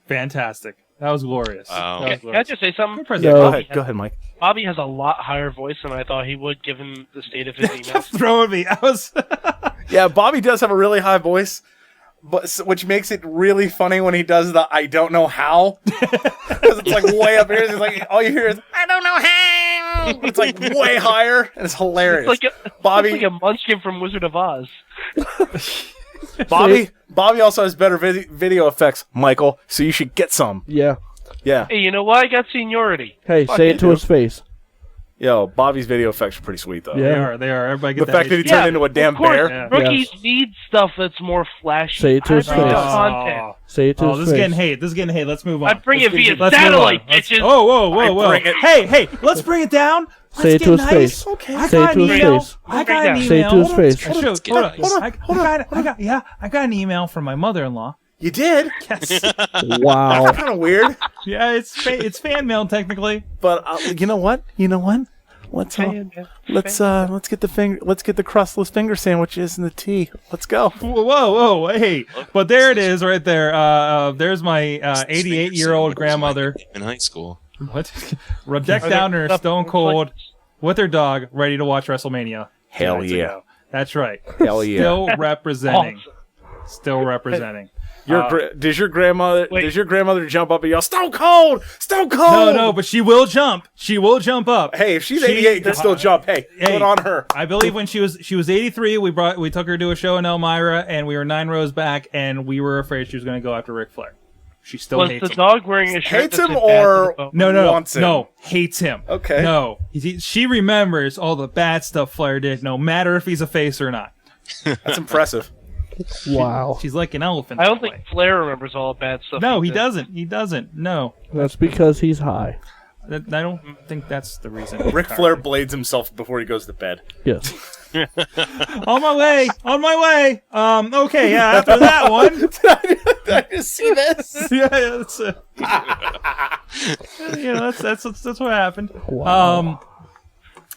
Fantastic. That was glorious. Wow. That was Can I just say something? No. Go ahead, Mike. Bobby has a lot higher voice than I thought he would, given the state of his emails. Throwing me. I was. Yeah, Bobby does have a really high voice, which makes it really funny when he does the "I don't know how," because it's like way up here. It's like all you hear is "I don't know how." It's like way higher, and it's hilarious. Bobby, it's like a munchkin from Wizard of Oz. Bobby also has better video effects, Michael. So you should get some. Yeah. Yeah. Hey, you know what? I got seniority. Hey, Fuck say you, it to dude. his face. Yo, Bobby's video effects are pretty sweet though. Yeah. They are. Everybody The get fact that he HD. turned into a damn Of course, bear. Yeah. rookies need stuff that's more flashy. Say it to his I bring face. content. Say it to Oh, his this is face. getting hate. Let's move on. I bring it via Let's move satellite, on. Let's- bitches. Oh, whoa. bring it- Hey, let's bring it down. Let's Say it get to his nice. face. Okay. I Say got it to an his email. face. I got an email. Say it to his face. Hold on. I got an email from my mother-in-law. You did? Yes. Wow. Kind of weird. Yeah, it's fan mail technically. But you know what? Let's get the crustless finger sandwiches and the tea. Let's go. Whoa, hey! But there it is, right there. There's my 88-year-old grandmother. In high school. What? Decked down her Stone Cold with her dog, ready to watch WrestleMania. Hell 2 nights yeah. ago. That's right. Hell yeah. Still representing. Awesome. Still representing. Does your grandmother jump up and yell Stone Cold? Stone Cold? No, but she will jump. She will jump up. Hey, if she's 88, you can still jump. Hey, good on her. I believe when she was 83, we took her to a show in Elmira, and we were 9 rows back, and we were afraid she was going to go after Ric Flair. She still Was hates the him. dog wearing a shirt Hates that him said bad or- to the bone? No, hates him. Okay. No, she remembers all the bad stuff Flair did, no matter if he's a face or not. That's impressive. Wow. She's like an elephant. I don't that think way. Flair remembers all the bad stuff. No, he did. doesn't. He doesn't. No, That's because he's high. I don't think that's the reason. Ric Flair blades himself before he goes to bed. Yes. On my way. Okay. Yeah. After that one. Did I just see this? Yeah. That's. That's what happened. Wow.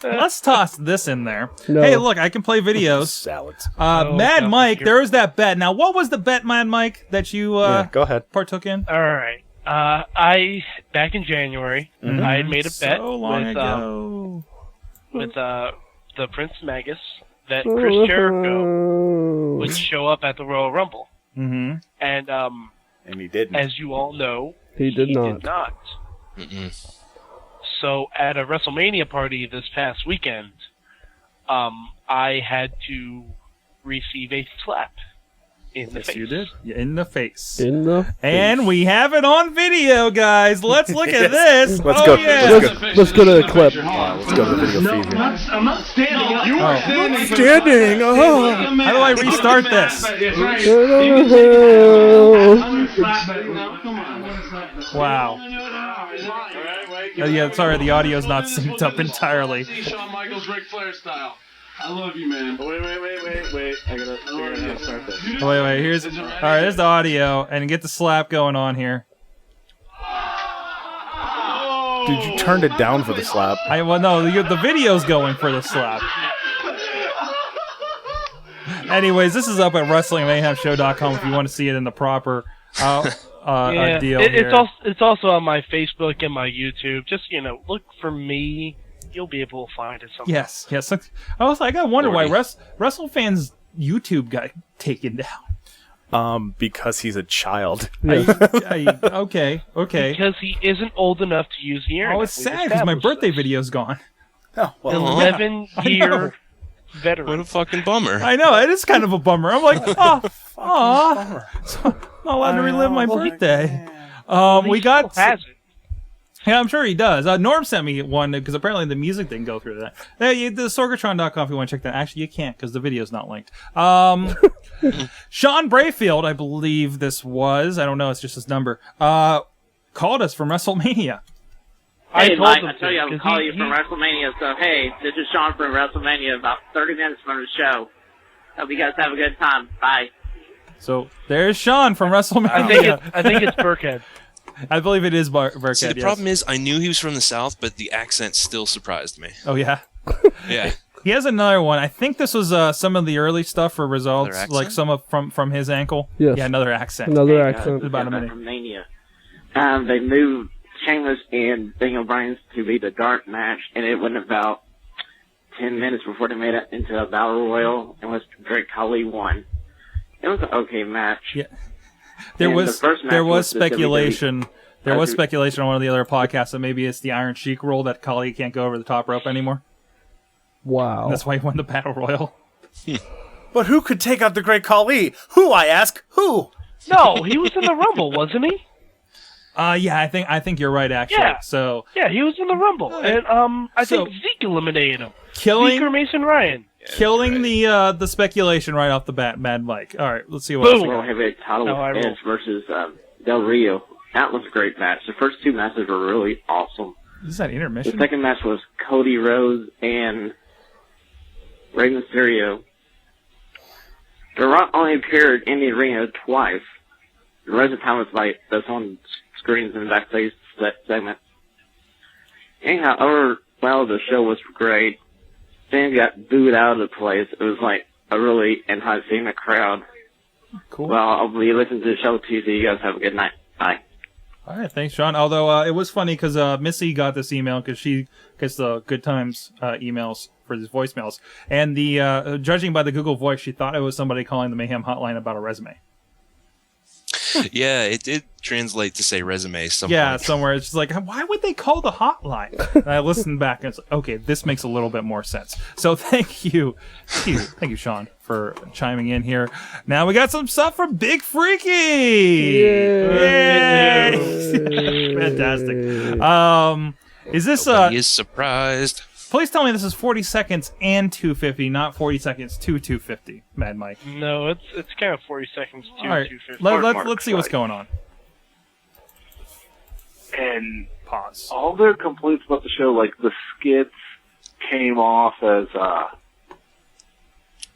Let's toss this in there. No. Hey, look, I can play videos. Salads. Mad no, Mike, here. there was that bet. Now, what was the bet, Mad Mike, that you Go ahead. partook in? All right. I back in January, I had made a bet So long with ago. The Prince Magus that Chris Jericho would show up at the Royal Rumble, Mm-hmm. and And he didn't. as you all know, He did not. Mm-mm. So at a WrestleMania party this past weekend, I had to receive a slap in the Yes, face. you did. In the face. In the And we have it on video, guys. Let's look at Yes. this. Let's oh, go. Yeah. let's go to the clip. Let's go to the video feed here. I'm not standing up. You are standing. Standing. Oh. How do I restart this? Wow. Yeah, sorry, the audio's not synced up entirely. Shawn Michaels, Ric Flair style. I love you, man. Wait. I gotta figure out how to start this. Wait. Here's all right. Here's the audio, and get the slap going on here. Dude, you turned it down for the slap. Well, no, the video's going for the slap. Anyways, this is up at WrestlingMayhemShow.com if you want to see it in the proper deal. It's also on my Facebook and my YouTube. Just look for me. You'll be able to find it somewhere. Yes. I gotta wonder why WrestleFans YouTube got taken down. Because he's a child. Okay. Because he isn't old enough to use the internet. Oh, it's sad because my birthday video's gone. Oh, well, 11-year veteran. What a fucking bummer. I know, it is kind of a bummer. I'm like, not allowed to relive my birthday. We got. Has it. Yeah, I'm sure he does. Norm sent me one because apparently the music didn't go through that. The Sorgatron.com if you want to check that. Actually, you can't because the video's not linked. Sean Brayfield, I believe this was. I don't know. It's just his number. Called us from WrestleMania. Hey, Mike, I tell you, I'm calling you from WrestleMania. So, hey, this is Sean from WrestleMania, about 30 minutes from the show. Hope you guys have a good time. Bye. So there's Sean from WrestleMania. I think it's Burkhead. I believe it is Burkhead. See, the problem is, I knew he was from the South, but the accent still surprised me. Oh, yeah? Yeah. He has another one. I think this was some of the early stuff for results, like some of from his ankle. Yes. Yeah, another accent. Another accent. About a minute. From Mania. They moved Sheamus and Daniel Bryan to be the dark match, and it went about 10 minutes before they made it into a battle royal, and was Great Khali won. It was an okay match. Yeah. There was speculation. There was speculation on one of the other podcasts that maybe it's the Iron Sheik rule that Khali can't go over the top rope anymore. Wow. That's why he won the Battle Royal. But who could take out the Great Khali? Who, I ask? Who? No, he was in the Rumble, wasn't he? Yeah, I think you're right, actually. Yeah. So yeah, he was in the Rumble, and I think Zeke eliminated him. Zeke or Mason Ryan. Killing the speculation right off the bat, Mad Mike. All right, let's see what else we World got. Heavyweight title with Edge versus Del Rio. That was a great match. The first two matches were really awesome. Is that intermission? The second match was Cody Rhodes and Rey Mysterio. The Rock only appeared in the arena twice. The rest of the time was like that's on screens in the backstage segment. Anyhow, well, the show was great. Then got booed out of the place. It was like a really anti-Cena crowd. Cool. Well, I'll be listening to the show Tuesday. You guys have a good night. Bye. All right, thanks, Sean. Although it was funny because Missy got this email because she gets the Good Times emails for these voicemails, and the judging by the Google voice, she thought it was somebody calling the Mayhem hotline about a resume. Yeah, it did translate to say resume somewhere. Yeah, somewhere. It's just like, why would they call the hotline? And I listened back and it's like, okay, this makes a little bit more sense. So thank you, Sean, for chiming in here. Now we got some stuff from Big Freaky. Yay! Fantastic. Is this He is surprised. Please tell me this is 40 seconds and 250, not 40 seconds to 250, Mad Mike. No, it's kind of 40 seconds to All right, 250. let's see what's going on. And Pause. all their complaints about the show, like the skits came off as,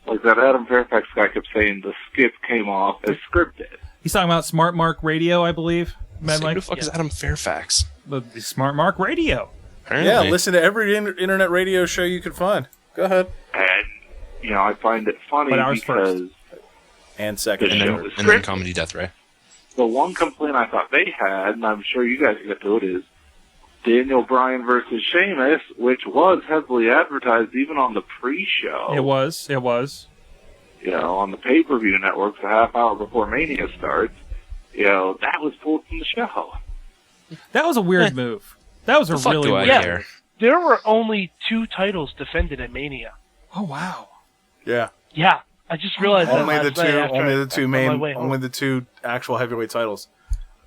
like that Adam Fairfax guy kept saying the skits came off as scripted. He's talking about Smart Mark Radio, I believe. Mad Mike? Who the fuck is Adam Fairfax? The Smart Mark Radio. Apparently. Yeah, listen to every internet radio show you can find. Go ahead. And, you know, I find it funny But ours because And second. And show then, is and then scripted. Comedy Death Ray. The one complaint I thought they had, and I'm sure you guys can get to it, is Daniel Bryan versus Sheamus, which was heavily advertised even on the pre-show. It was. You know, on the pay-per-view networks a half hour before Mania starts. You know, that was pulled from the show. That was a weird move. That was a The fuck really do I weird. care? There were only 2 titles defended at Mania. Oh wow. Yeah. Yeah, I just realized Only that the last two. night after Only I- the two on my main. way home. Only the two actual heavyweight titles.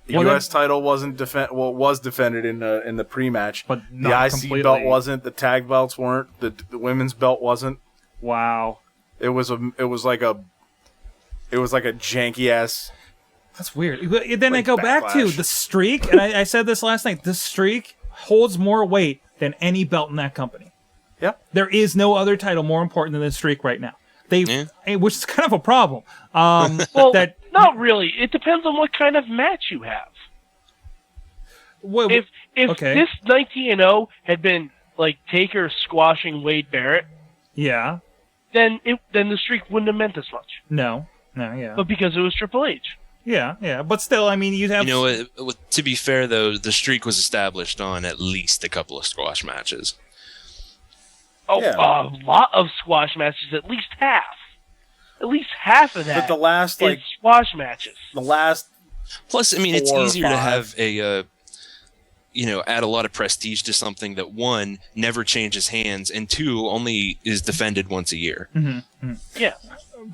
The Well, U.S. title wasn't was defended in the pre-match, But the not IC completely. belt wasn't. The tag belts weren't. The women's belt wasn't. Wow. It was like a janky ass. That's weird. But then I Like go back to Backlash. the streak, and I said this last night. The streak holds more weight than any belt in that company. Yeah. There is no other title more important than this streak right now. Which is kind of a problem. Well, not really. It depends on what kind of match you have. Well, If If Okay. this 19-0 had been like Taker squashing Wade Barrett, Yeah. then the streak wouldn't have meant as much. No. Yeah. But because it was Triple H. Yeah. But still, I mean, you'd have. To be fair, though, the streak was established on at least a couple of squash matches. Oh, Yeah. a lot of squash matches, at least half. At least half of that But the last, is like, squash matches. the last Plus, I mean, it's 4 or easier to 5. have add a lot of prestige to something that, one, never changes hands, and two, only is defended once a year. Yeah.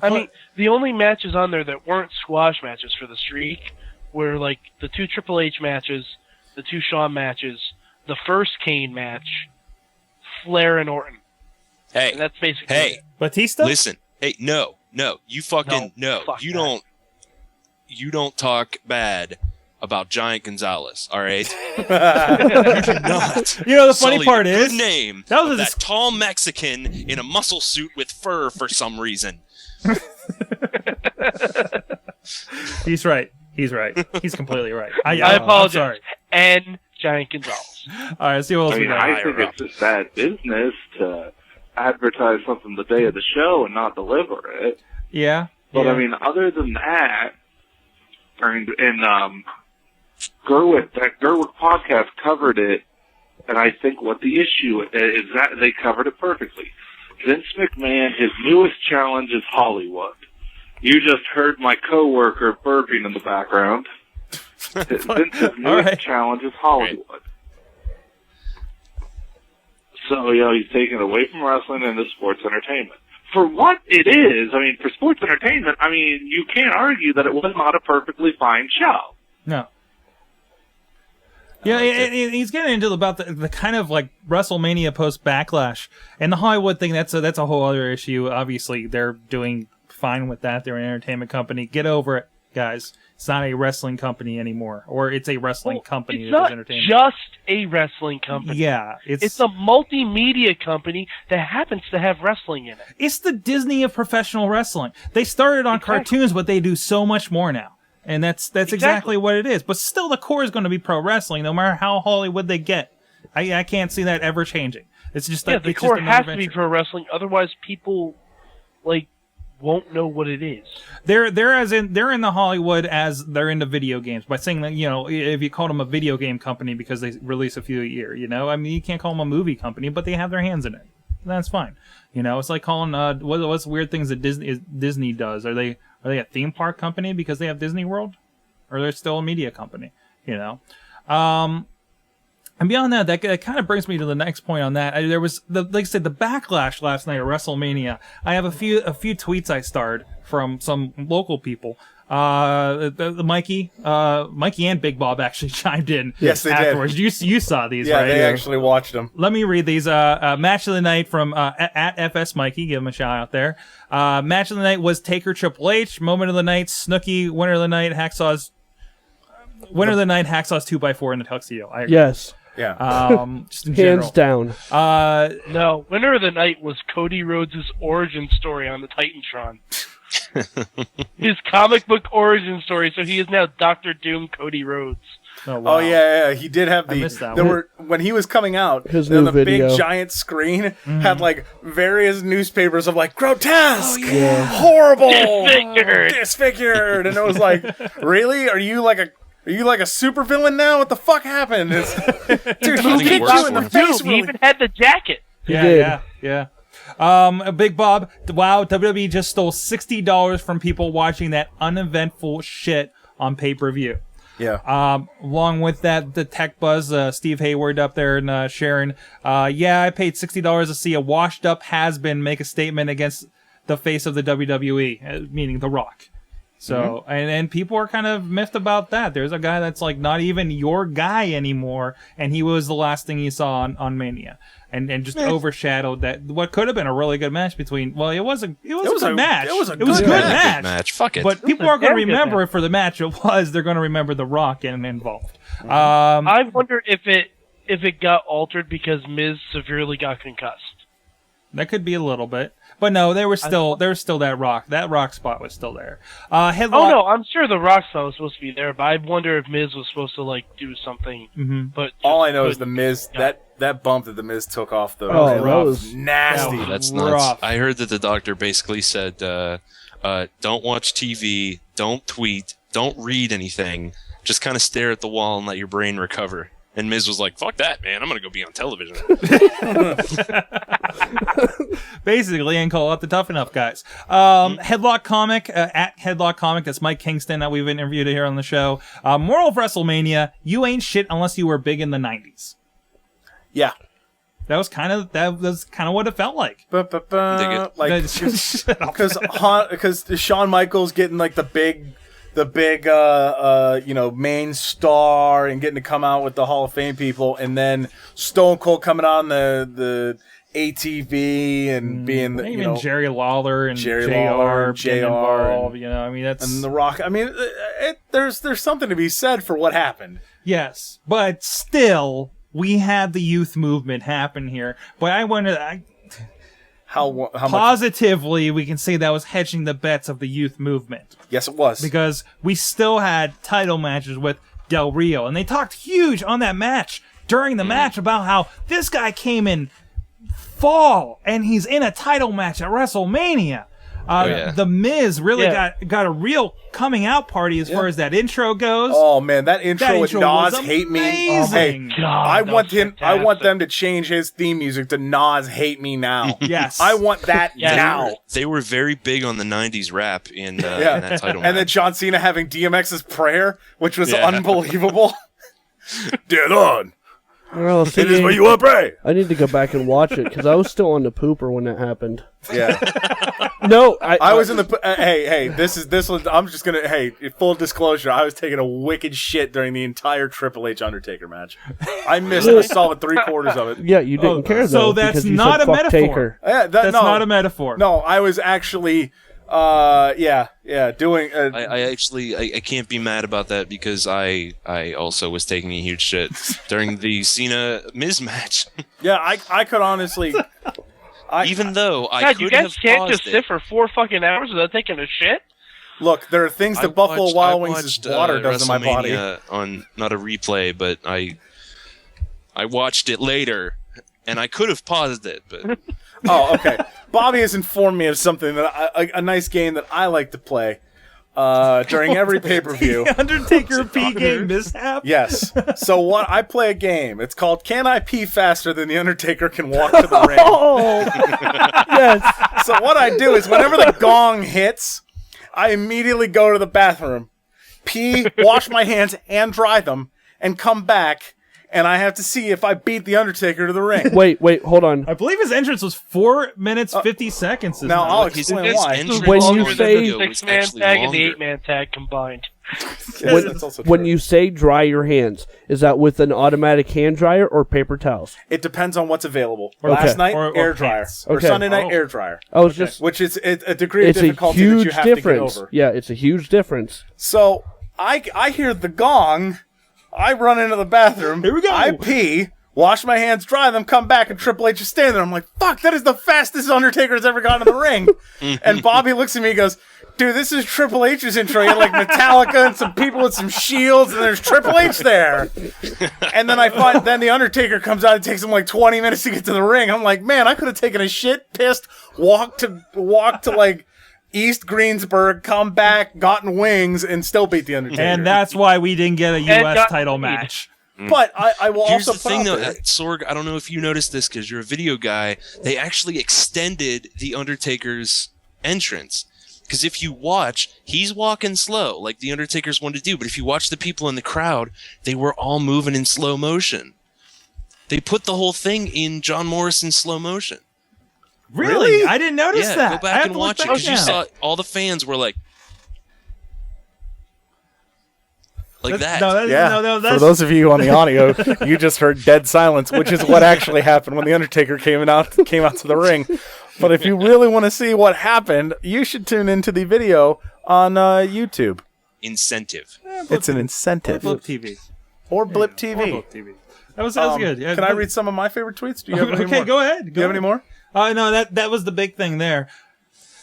I mean, the only matches on there that weren't squash matches for the streak were, like, the 2 Triple H matches, the 2 Shawn matches, the first Kane match, Flair and Orton. Hey, And that's basically hey, it. Batista? listen. Hey, no. You fucking no. fuck You that. don't talk bad about Giant Gonzalez, all right? You do not. You know, the funny sully part the is good name that was of a that tall Mexican in a muscle suit with fur for some reason. He's right. He's completely right. I I'm apologize. sorry. And Giant Gonzalez. All right, let's see what else I we mean, got. I think it's just bad business to advertise something the day of the show and not deliver it. Yeah. But yeah. I mean, other than that, I mean, and Gerwick podcast covered it, and I think what the issue is that they covered it perfectly. Vince McMahon, his newest challenge is Hollywood. You just heard my coworker burping in the background. Vince's newest challenge is Hollywood. So, he's taking it away from wrestling into sports entertainment. For what it is, I mean, for sports entertainment, I mean, you can't argue that it was not a perfectly fine show. No. Yeah, he's getting into about the kind of like WrestleMania post backlash and the Hollywood thing. That's a whole other issue. Obviously, they're doing fine with that. They're an entertainment company. Get over it, guys. It's not a wrestling company anymore, or it's a wrestling company It's that does not entertainment. just a wrestling company. Yeah, It's a multimedia company that happens to have wrestling in it. It's the Disney of professional wrestling. They started on cartoons, but they do so much more now. And that's exactly what it is. But still, the core is going to be pro wrestling, no matter how Hollywood they get. I can't see that ever changing. It's just Yeah, like the it's core just another has to be venture. pro wrestling. Otherwise, people won't know what it is. They're in the Hollywood as they're into video games by saying that, if you call them a video game company because they release a few a year, I mean, you can't call them a movie company, but they have their hands in it. That's fine. It's like calling what's weird things that Disney does. Are they a theme park company because they have Disney World, or they're still a media company? And beyond that, that kind of brings me to the next point on that. There was like I said, the backlash last night at WrestleMania. I have a few tweets I starred from some local people. Mikey and Big Bob actually chimed in. Yes, they afterwards. Did. You saw these, Yeah, right? they actually watched them. Let me read these. Match of the night from at FS Mikey. Give him a shout out there. Match of the night was Taker Triple H. Moment of the night, Snooki. Winner of the night, Hacksaw's 2x4 in the tuxedo. I agree. Yes. Yeah. Just in Hands general. down. No, winner of the night was Cody Rhodes' origin story on the Titantron. His comic book origin story, so he is now Dr. Doom Cody Rhodes. Oh, wow. Oh yeah, he did have I missed that there one. were when he was coming out. His then new the video. big giant screen Mm-hmm. had like various newspapers of like grotesque, Yeah. horrible, Disfigured. and it was like, really? Are you like a supervillain now? What the fuck happened? Dude, he think it kicked works you in for the him. face. Dude, he even had the jacket. Yeah. Big Bob, wow, WWE just stole $60 from people watching that uneventful shit on pay-per-view. Yeah. Along with that, the Tech Buzz, Steve Hayward up there and Sharon. I paid $60 to see a washed-up has-been make a statement against the face of the WWE, meaning The Rock. So, and people are kind of miffed about that. There's a guy that's like not even your guy anymore, and he was the last thing you saw on Mania. And just overshadowed that what could have been a really good match between. Well, it was a good match. It was a good good match. Match. Fuck it. But people aren't going to very good remember match. it for the match it was. They're going to remember The Rock getting involved. I wonder if it got altered because Miz severely got concussed. That could be a little bit, but no, there was still that rock. That rock spot was still there. Headlock. Oh no, I'm sure the rock spot was supposed to be there, but I wonder if Miz was supposed to like do something. Mm-hmm. But all I know is the Miz that bump that the Miz took off the that was nasty. That's rough. nuts. I heard that the doctor basically said, "Don't watch TV, don't tweet, don't read anything. Just kind of stare at the wall and let your brain recover." And Miz was like, "Fuck that, man! I'm gonna go be on television." Basically, and call out the Tough Enough guys. Headlock Comic, at Headlock Comic, that's Mike Kingston that we've interviewed here on the show. Moral of WrestleMania, you ain't shit unless you were big in the 90s. Yeah. That was kind of what it felt like. Like, because Shawn Michaels getting like the big main star and getting to come out with the Hall of Fame people, and then Stone Cold coming on the ATV and being even Jerry Lawler and Jerry JR Lawler, getting involved, I mean, that's and The Rock. I mean, there's something to be said for what happened. Yes, but still, we had the youth movement happen here. But I wonder, how positively we can say that was hedging the bets of the youth movement. Yes, it was, because we still had title matches with Del Rio, and they talked huge on that match during the match about how this guy came in fall and he's in a title match at WrestleMania. The Miz really got a real coming out party as far as that intro goes. Oh man, that intro with Nas Hate Me. Hey, God, I want them to change his theme music to Nas Hate Me Now. Yes, I want that now. They were very big on the '90s rap in that title. And then John Cena having DMX's prayer, which was unbelievable. Dead on. Well, see, it is what you want, pray. I need to go back and watch it because I was still on the pooper when that happened. Yeah. No, I was in the. This was. I'm just gonna. Hey, full disclosure. I was taking a wicked shit during the entire Triple H Undertaker match. I missed a solid 3/4 of it. Yeah, you didn't care though. So that's not a metaphor. Taker. Yeah, that's not a metaphor. No, I was actually. Doing. I can't be mad about that because I also was taking a huge shit during the Cena Miz match. Yeah, I could honestly. Even though I God, could you guys have can't paused just sit for 4 fucking hours without taking a shit. Look, there are things that Buffalo Wild Wings' water does in my body. On not a replay, but I watched it later, and I could have paused it, but. Oh, okay. Bobby has informed me of something that a nice game that I like to play during every pay-per-view. The Undertaker pee game mishap? Yes. So I play a game. It's called Can I Pee Faster Than the Undertaker Can Walk to the Ring? Oh, yes. So what I do is whenever the gong hits, I immediately go to the bathroom, pee, wash my hands, and dry them, and come back. And I have to see if I beat The Undertaker to the ring. Wait, hold on. I believe his entrance was 4 minutes, 50 seconds. Now, I'll explain why. When you say... The 6-man tag and the 8-man tag combined. When you say dry your hands, is that with an automatic hand dryer or paper towels? It depends on what's available. Okay. Last night, Or air dryer. Or Okay. Sunday night, air dryer. I was just... Which is a degree of It's a difficulty that you huge have difference. to get over. Yeah, it's a huge difference. So, I hear the gong... I run into the bathroom. Here we go. I pee, wash my hands, dry them, come back, and Triple H is standing there. I'm like, fuck, that is the fastest Undertaker's ever gotten in the ring. And Bobby looks at me and goes, dude, this is Triple H's intro. You had like Metallica and some people with some shields, and there's Triple H there. And then then the Undertaker comes out. It takes him like 20 minutes to get to the ring. I'm like, man, I could have taken a shit, pissed, walked to like East Greensburg, come back, gotten wings, and still beat the Undertaker. And that's why we didn't get a U.S. title match. But I will Here's also the thing, though, there. Sorg, I don't know if you noticed this because you're a video guy. They actually extended the Undertaker's entrance. Because if you watch, he's walking slow, like the Undertaker's wanted to do. But if you watch the people in the crowd, they were all moving in slow motion. They put the whole thing in John Morrison's slow motion. Really? I didn't notice Yeah, that. go back and watch it because you saw all the fans were like that. For those of you on the audio, you just heard dead silence, which is what actually happened when the Undertaker came out to the ring. But if you really want to see what happened, you should tune into the video on YouTube. Incentive. It's an incentive. Blip TV. Or Blip TV. Or Blip TV. That was good. Yeah, can I read some of my favorite tweets? Do you have any more? Go ahead. Do you have any more? No, that was the big thing there.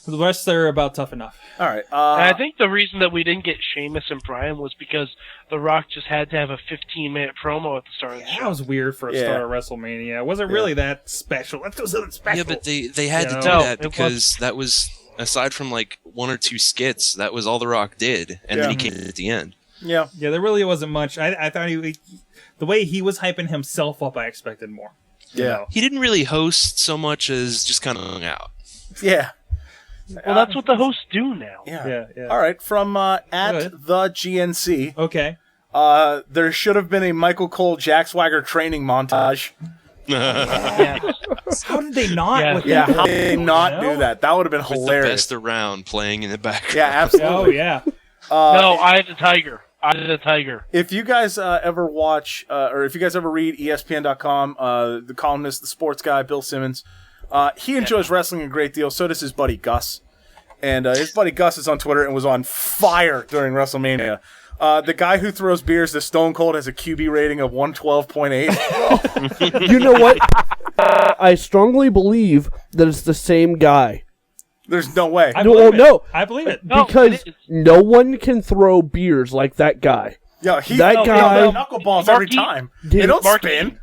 The rest they're about tough enough. All right. And I think the reason that we didn't get Sheamus and Bryan was because The Rock just had to have a 15-minute promo at the start of the show. That was weird for a start of WrestleMania. It wasn't really that special. Let's do something special. Yeah, but they had to do that because that was, aside from like 1 or 2 skits, that was all The Rock did, and then he came at the end. Yeah. Yeah, there really wasn't much. I thought the way he was hyping himself up, I expected more. Yeah. You know? He didn't really host so much as just kind of hung out. Yeah. Well, that's what the hosts do now. Yeah. Yeah. All right. From at Good. the GNC. Okay. There should have been a Michael Cole Jack Swagger training montage. How did they not? Yeah. How did they not do that? That would have been With the hilarious. best around playing in the background. Yeah, absolutely. Oh yeah. No, I had the Tiger. If you guys ever watch, or if you guys ever read ESPN.com, the columnist, the sports guy, Bill Simmons, he enjoys wrestling a great deal. So does his buddy Gus. And his buddy Gus is on Twitter and was on fire during WrestleMania. The guy who throws beers to Stone Cold has a QB rating of 112.8. You know what? I strongly believe that it's the same guy. There's no way. I believe it. Because no one can throw beers like that guy. Yeah, he That guy- knuckleballs every time. They don't spin.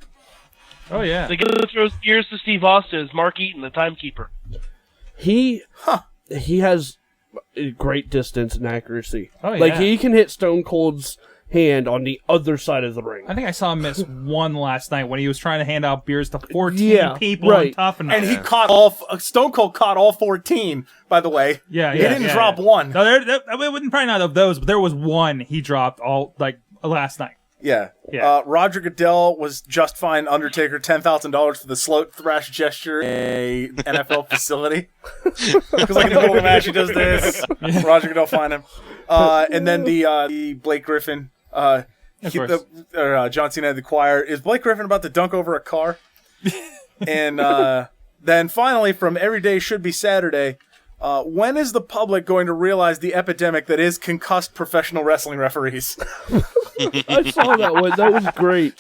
Oh yeah. The guy that throws gears to Steve Austin is Mark Eaton, the timekeeper. He has a great distance and accuracy. Oh, yeah. Like, he can hit Stone Cold's hand on the other side of the ring. I think I saw him miss one last night when he was trying to hand out beers to 14 people on Tough Enough. And he caught Stone Cold caught all 14, by the he didn't drop one. No, probably not of those, but there was one he dropped last night. Yeah. Roger Goodell was just fined Undertaker $10,000 for the slow thrash gesture in a NFL facility. Because in the middle of the match he does this. Roger Goodell fined him. And then the Blake Griffin, John Cena had the choir. Is Blake Griffin about to dunk over a car? And then finally, from Everyday Should Be Saturday, when is the public going to realize the epidemic that is concussed professional wrestling referees? I saw that one. That was great.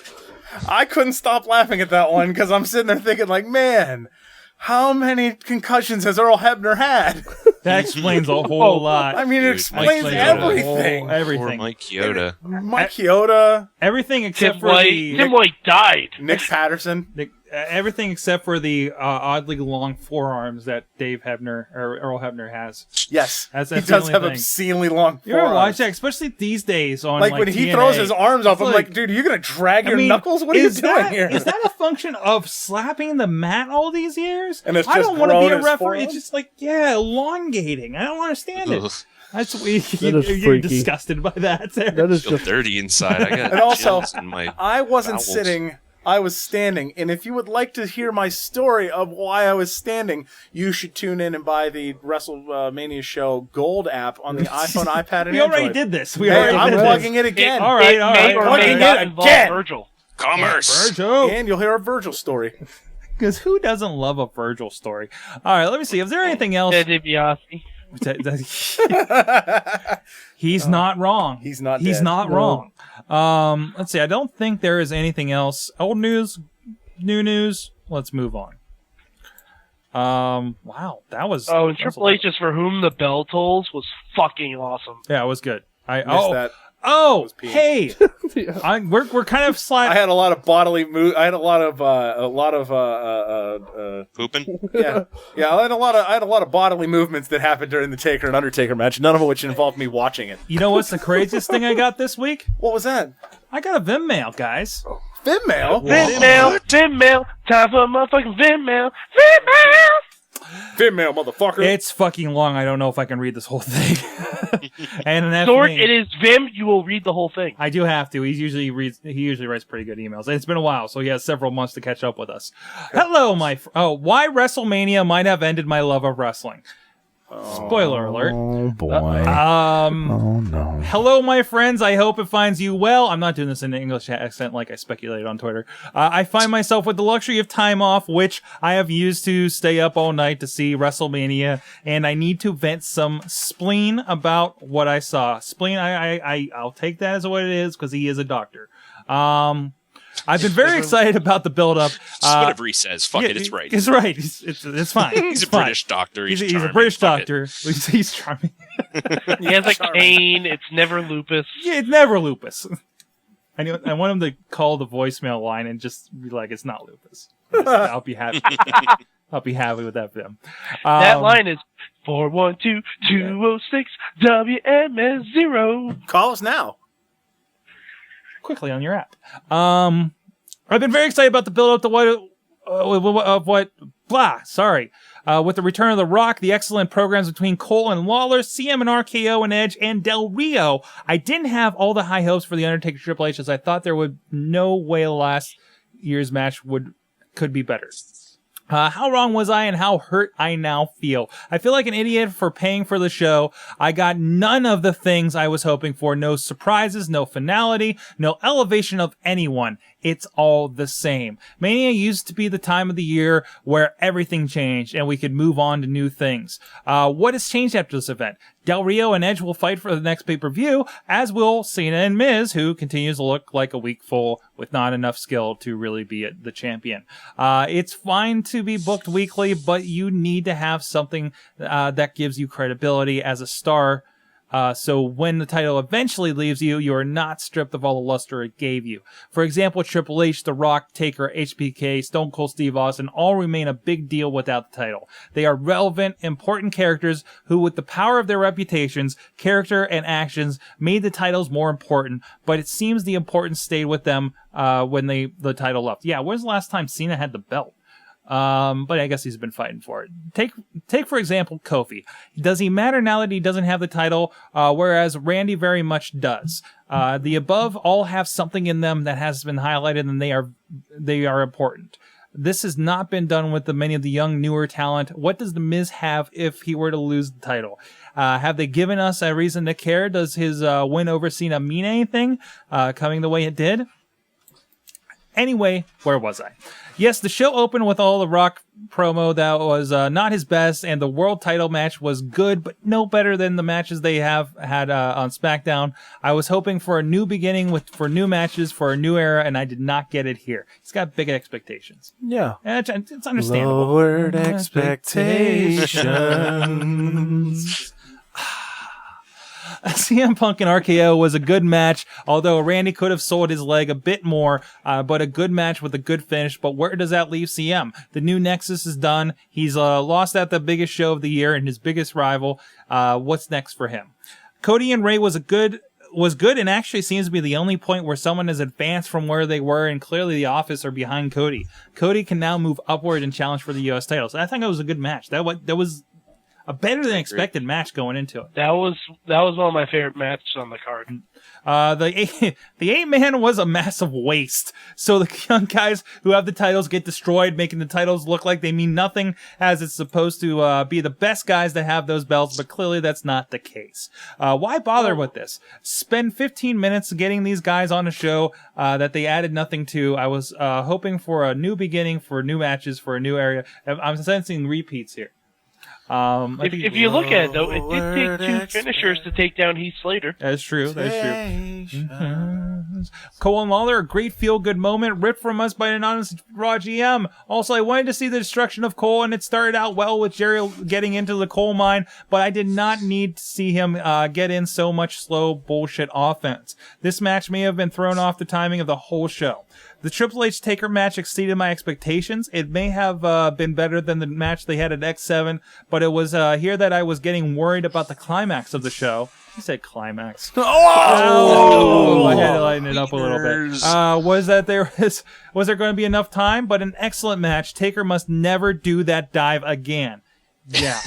I couldn't stop laughing at that one because I'm sitting there thinking, like, man, how many concussions has Earl Hebner had? That explains a whole lot. I mean, it explains everything. Everything. Poor Mike Chioda. Mike Chioda. Everything except Tim White died. Nick Patterson. Everything except for the oddly long forearms that Dave Hebner or Earl Hebner has. Yes, that's he does have obscenely long forearms. You ever watch that, especially these days on like when he TNA, throws his arms up? I'm like, dude, are you gonna drag your knuckles? What are you doing here? Is that a function of slapping the mat all these years? And it's I just don't want to be a grown his referee. forearms? It's just like elongating. I don't understand it. Ugh. You're disgusted by that. That is Feel just dirty inside. I got And also, chills in my I wasn't bowels. sitting. I was standing, and if you would like to hear my story of why I was standing, you should tune in and buy the WrestleMania Show Gold app on the iPhone, iPad, and We Android. already did this. I'm plugging it again. All right. Plugging it again. Virgil. Commerce. Virgil. And you'll hear a Virgil story. Because who doesn't love a Virgil story? All right, let me see. Is there anything else? Ted DiBiase. He's not wrong. He's not He's dead. not wrong. Let's see. I don't think there is anything else. Old news, new news. Let's move on. Wow, that was. Oh, and that was Triple H's For Whom the Bell Tolls was fucking awesome. Yeah, it was good. Missed that. Oh, hey, we're kind of slide. I had a lot of bodily I had a lot of Pooping. yeah. I had a lot of bodily movements that happened during the Taker and Undertaker match, none of which involved me watching it. You know what's the craziest thing I got this week? What was that? I got a Vim mail, guys. Vim mail? Vim mail, time for a motherfucking Vim mail. Vim mail, motherfucker. It's fucking long. I don't know if I can read this whole thing. And Sorg, it is Vim. You will read the whole thing. I do have to. He usually writes pretty good emails. And it's been a while, so he has several months to catch up with us. Hello, why WrestleMania might have ended my love of wrestling. Spoiler alert. Oh boy. Oh no. Hello, my friends. I hope it finds you well. I'm not doing this in an English accent like I speculated on Twitter. I find myself with the luxury of time off, which I have used to stay up all night to see WrestleMania, and I need to vent some spleen about what I saw. Spleen, I'll take that as what it is because he is a doctor. I've been very excited about the build-up. Whatever he says, fuck it, it's right. It's right. It's fine. He's a It's fine. British doctor. He's a charming, British fuck it. doctor. He's charming. He has a cane. It's never lupus. Yeah, it's never lupus. I want him to call the voicemail line and just be like, "It's not lupus." I'll be happy. I'll be happy with that for him. That line is 412-206-WMS0. Call us now. Quickly on your app. I've been very excited about the build up to with the return of The Rock, the excellent programs between Cole and Lawler, CM and RKO and Edge, and Del Rio. I didn't have all the high hopes for the Undertaker Triple H, as I thought there would no way last year's match could be better. How wrong was I and how hurt I now feel? I feel like an idiot for paying for the show. I got none of the things I was hoping for. No surprises, no finality, no elevation of anyone. It's all the same. Mania used to be the time of the year where everything changed and we could move on to new things. What has changed after this event? Del Rio and Edge will fight for the next pay-per-view, as will Cena and Miz, who continues to look like a weak fool with not enough skill to really be the champion. It's fine to be booked weekly, but you need to have something that gives you credibility as a star. So when the title eventually leaves you, you are not stripped of all the luster it gave you. For example, Triple H, The Rock, Taker, HBK, Stone Cold Steve Austin all remain a big deal without the title. They are relevant, important characters who, with the power of their reputations, character, and actions, made the titles more important, but it seems the importance stayed with them when the title left. Yeah, when's the last time Cena had the belt? But I guess he's been fighting for it. Take for example, Kofi. Does he matter now that he doesn't have the title? Whereas Randy very much does. The above all have something in them that has been highlighted, and they are important. This has not been done with many of the young, newer talent. What does The Miz have if he were to lose the title? Have they given us a reason to care? Does his win over Cena mean anything? Coming the way it did? Anyway, where was I? Yes, the show opened with all the Rock promo that was not his best, and the world title match was good, but no better than the matches they have had on SmackDown. I was hoping for a new beginning for new matches for a new era, and I did not get it here. He's got big expectations. Yeah. It's understandable. Lowered expectations. CM Punk and RKO was a good match, although Randy could have sold his leg a bit more, but a good match with a good finish. But where does that leave CM? The new Nexus is done. He's lost at the biggest show of the year and his biggest rival. What's next for him? Cody and Ray was good and actually seems to be the only point where someone has advanced from where they were, and clearly the Office are behind Cody. Cody can now move upward and challenge for the U.S. title. So I think it was a good match. That was a better than expected match going into it. That was one of my favorite matches on the card. The 8-man was a massive waste. So the young guys who have the titles get destroyed, making the titles look like they mean nothing, as it's supposed to be the best guys that have those belts, but clearly that's not the case. Why bother with this? Spend 15 minutes getting these guys on a show that they added nothing to. I was hoping for a new beginning, for new matches, for a new area. I'm sensing repeats here. If you look at it, though, it did take two finishers to take down Heath Slater. That's true. Cole and Lawler, a great feel-good moment ripped from us by an honest Raw GM. Also, I wanted to see the destruction of Cole, and it started out well with Jerry getting into the coal mine, but I did not need to see him get in so much slow bullshit offense. This match may have been thrown off the timing of the whole show. The Triple H Taker match exceeded my expectations. It may have been better than the match they had at X7, but it was here that I was getting worried about the climax of the show. He said climax. Oh! I had to lighten it up a little bit. Was there going to be enough time? But an excellent match. Taker must never do that dive again. Yeah.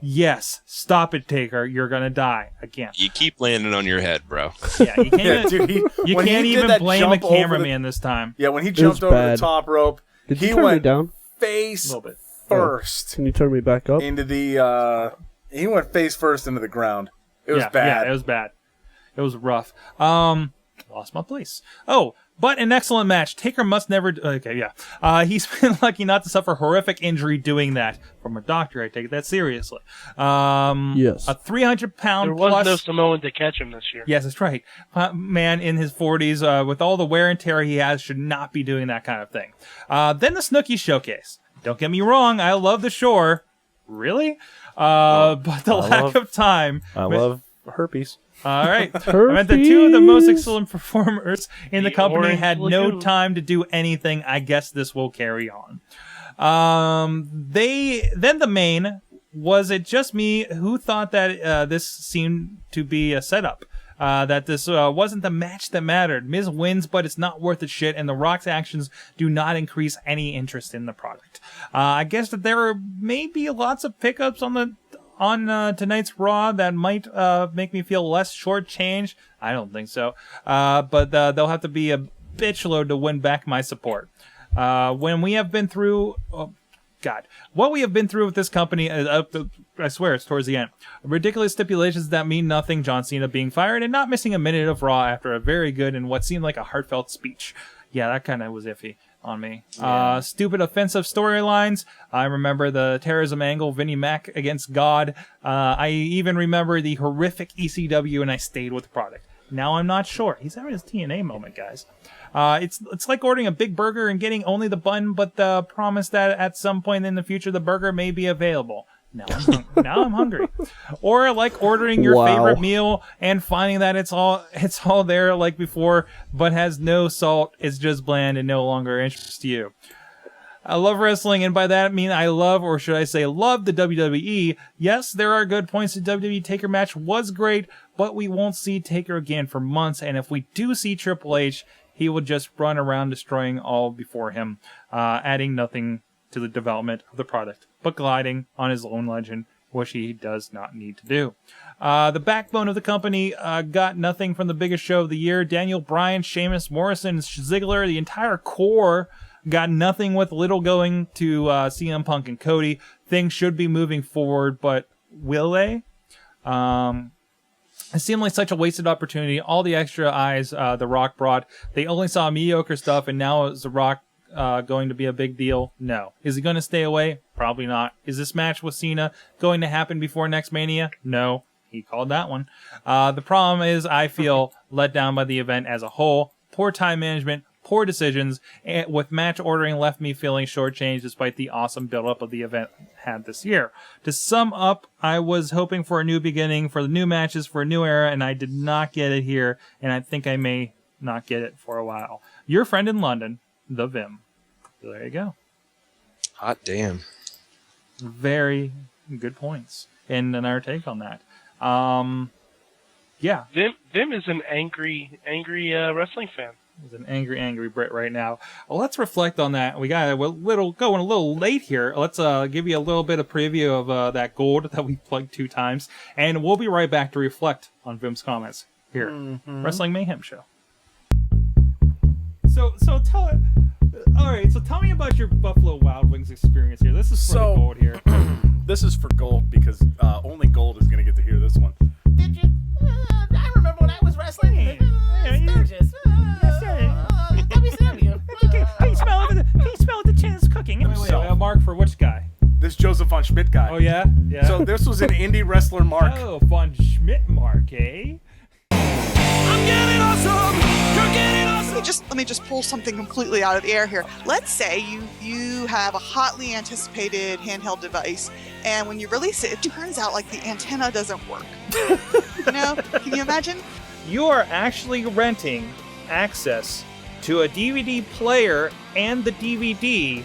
Yes. Stop it, Taker. You're going to die again. You keep landing on your head, bro. Yeah, you can't, you can't even blame a cameraman this time. Yeah, when he jumped over the top rope, Did you he turn went me down? face A little bit. first Can you turn me back up? into the. He went face first into the ground. It was bad. Yeah, it was bad. It was rough. Lost my place. Oh, But an excellent match. Taker must never... Okay, yeah. He's been lucky not to suffer horrific injury doing that. From a doctor, I take that seriously. Yes. A 300-pound There was plus... no Samoan to catch him this year. Yes, that's right. Man in his 40s, with all the wear and tear he has, should not be doing that kind of thing. Then the Snooki Showcase. Don't get me wrong, I love the Shore. Really? But the lack of time... I love herpes. All right. I meant that two of the most excellent performers in the company Orange had no Lagoon. time to do anything. I guess this will carry on. Then the main, was it just me who thought that this seemed to be a setup? That this wasn't the match that mattered. Miz wins, but it's not worth the shit, and The Rock's actions do not increase any interest in the product. I guess that there are maybe lots of pickups on tonight's Raw that might make me feel less shortchanged. I don't think so. But they'll have to be a bitch load to win back my support. When we have been through... what we have been through with this company, I swear it's towards the end. Ridiculous stipulations that mean nothing, John Cena being fired, and not missing a minute of Raw after a very good and what seemed like a heartfelt speech. Yeah, that kind of was iffy on me. Stupid offensive storylines. I remember the terrorism angle, Vinnie Mac against God. I even remember the horrific ECW, and I stayed with the product. Now I'm not sure. He's having his TNA moment, guys. It's like ordering a big burger and getting only the bun, but the promise that at some point in the future the burger may be available. Now I'm hungry. Or like ordering your favorite meal and finding that it's all there like before, but has no salt. It's just bland and no longer interests you. I love wrestling, and by that I mean I love, or should I say love, the WWE. Yes, there are good points. The WWE Taker match was great, but we won't see Taker again for months, and if we do see Triple H, he will just run around destroying all before him, adding nothing to the development of the product, but gliding on his own legend, which he does not need to do. The backbone of the company got nothing from the biggest show of the year. Daniel Bryan, Sheamus, Morrison, Ziggler, the entire core got nothing with little going to CM Punk and Cody. Things should be moving forward, but will they? It seemed like such a wasted opportunity. All the extra eyes The Rock brought. They only saw mediocre stuff, and now is The Rock going to be a big deal? No. Is he going to stay away? Probably not. Is this match with Cena going to happen before next Mania? No. He called that one. The problem is I feel let down by the event as a whole. Poor time management, poor decisions, and with match ordering left me feeling shortchanged despite the awesome build-up of the event had this year. To sum up, I was hoping for a new beginning, for the new matches, for a new era, and I did not get it here, and I think I may not get it for a while. Your friend in London, the Vim. So there you go. Hot damn. Very good points. And our take on that. Yeah. Vim is an angry wrestling fan. He's an angry Brit right now. Well, let's reflect on that. We got going a little late here. Let's give you a little bit of preview of that gold that we plugged 2 times, and we'll be right back to reflect on Vim's comments here. Wrestling Mayhem Show. So tell it. All right. So tell me about your Buffalo Wild Wings experience here. This is for the gold here. This is for gold because only gold is going to get to hear this one. Did you? I remember when I was wrestling. Sturgis. WCW. Can you smell the chance cooking? Wait, Mark, for which guy? This Joseph von Schmidt guy. Oh, yeah? Yeah. So this was an indie wrestler, Mark. Oh, von Schmidt Mark, eh? I'm getting awesome. You're getting awesome. Let me just pull something completely out of the air here. Let's say you have a hotly anticipated handheld device, and when you release it, it turns out like the antenna doesn't work. Can you imagine? You are actually renting access to a DVD player and the DVD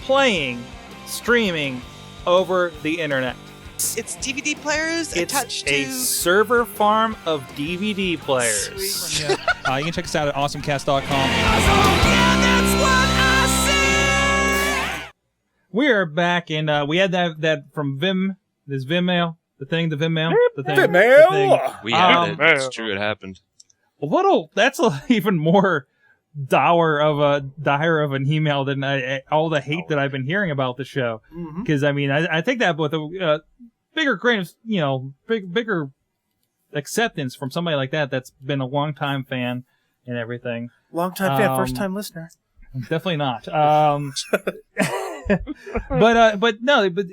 playing, streaming over the internet. It's DVD players attached to... It's a server farm of DVD players. Sweet. You can check us out at awesomecast.com. Yeah, that's what I say. We are back, and we had that from Vim, this Vim mail, the thing. Vim mail. We had it. It's true, it happened. That's even more dire of an email than all the hate that I've been hearing about the show. Because I take that with a bigger grain of bigger acceptance from somebody like that that's been a long time fan and everything. Long time fan, first time listener. Definitely not. But no, but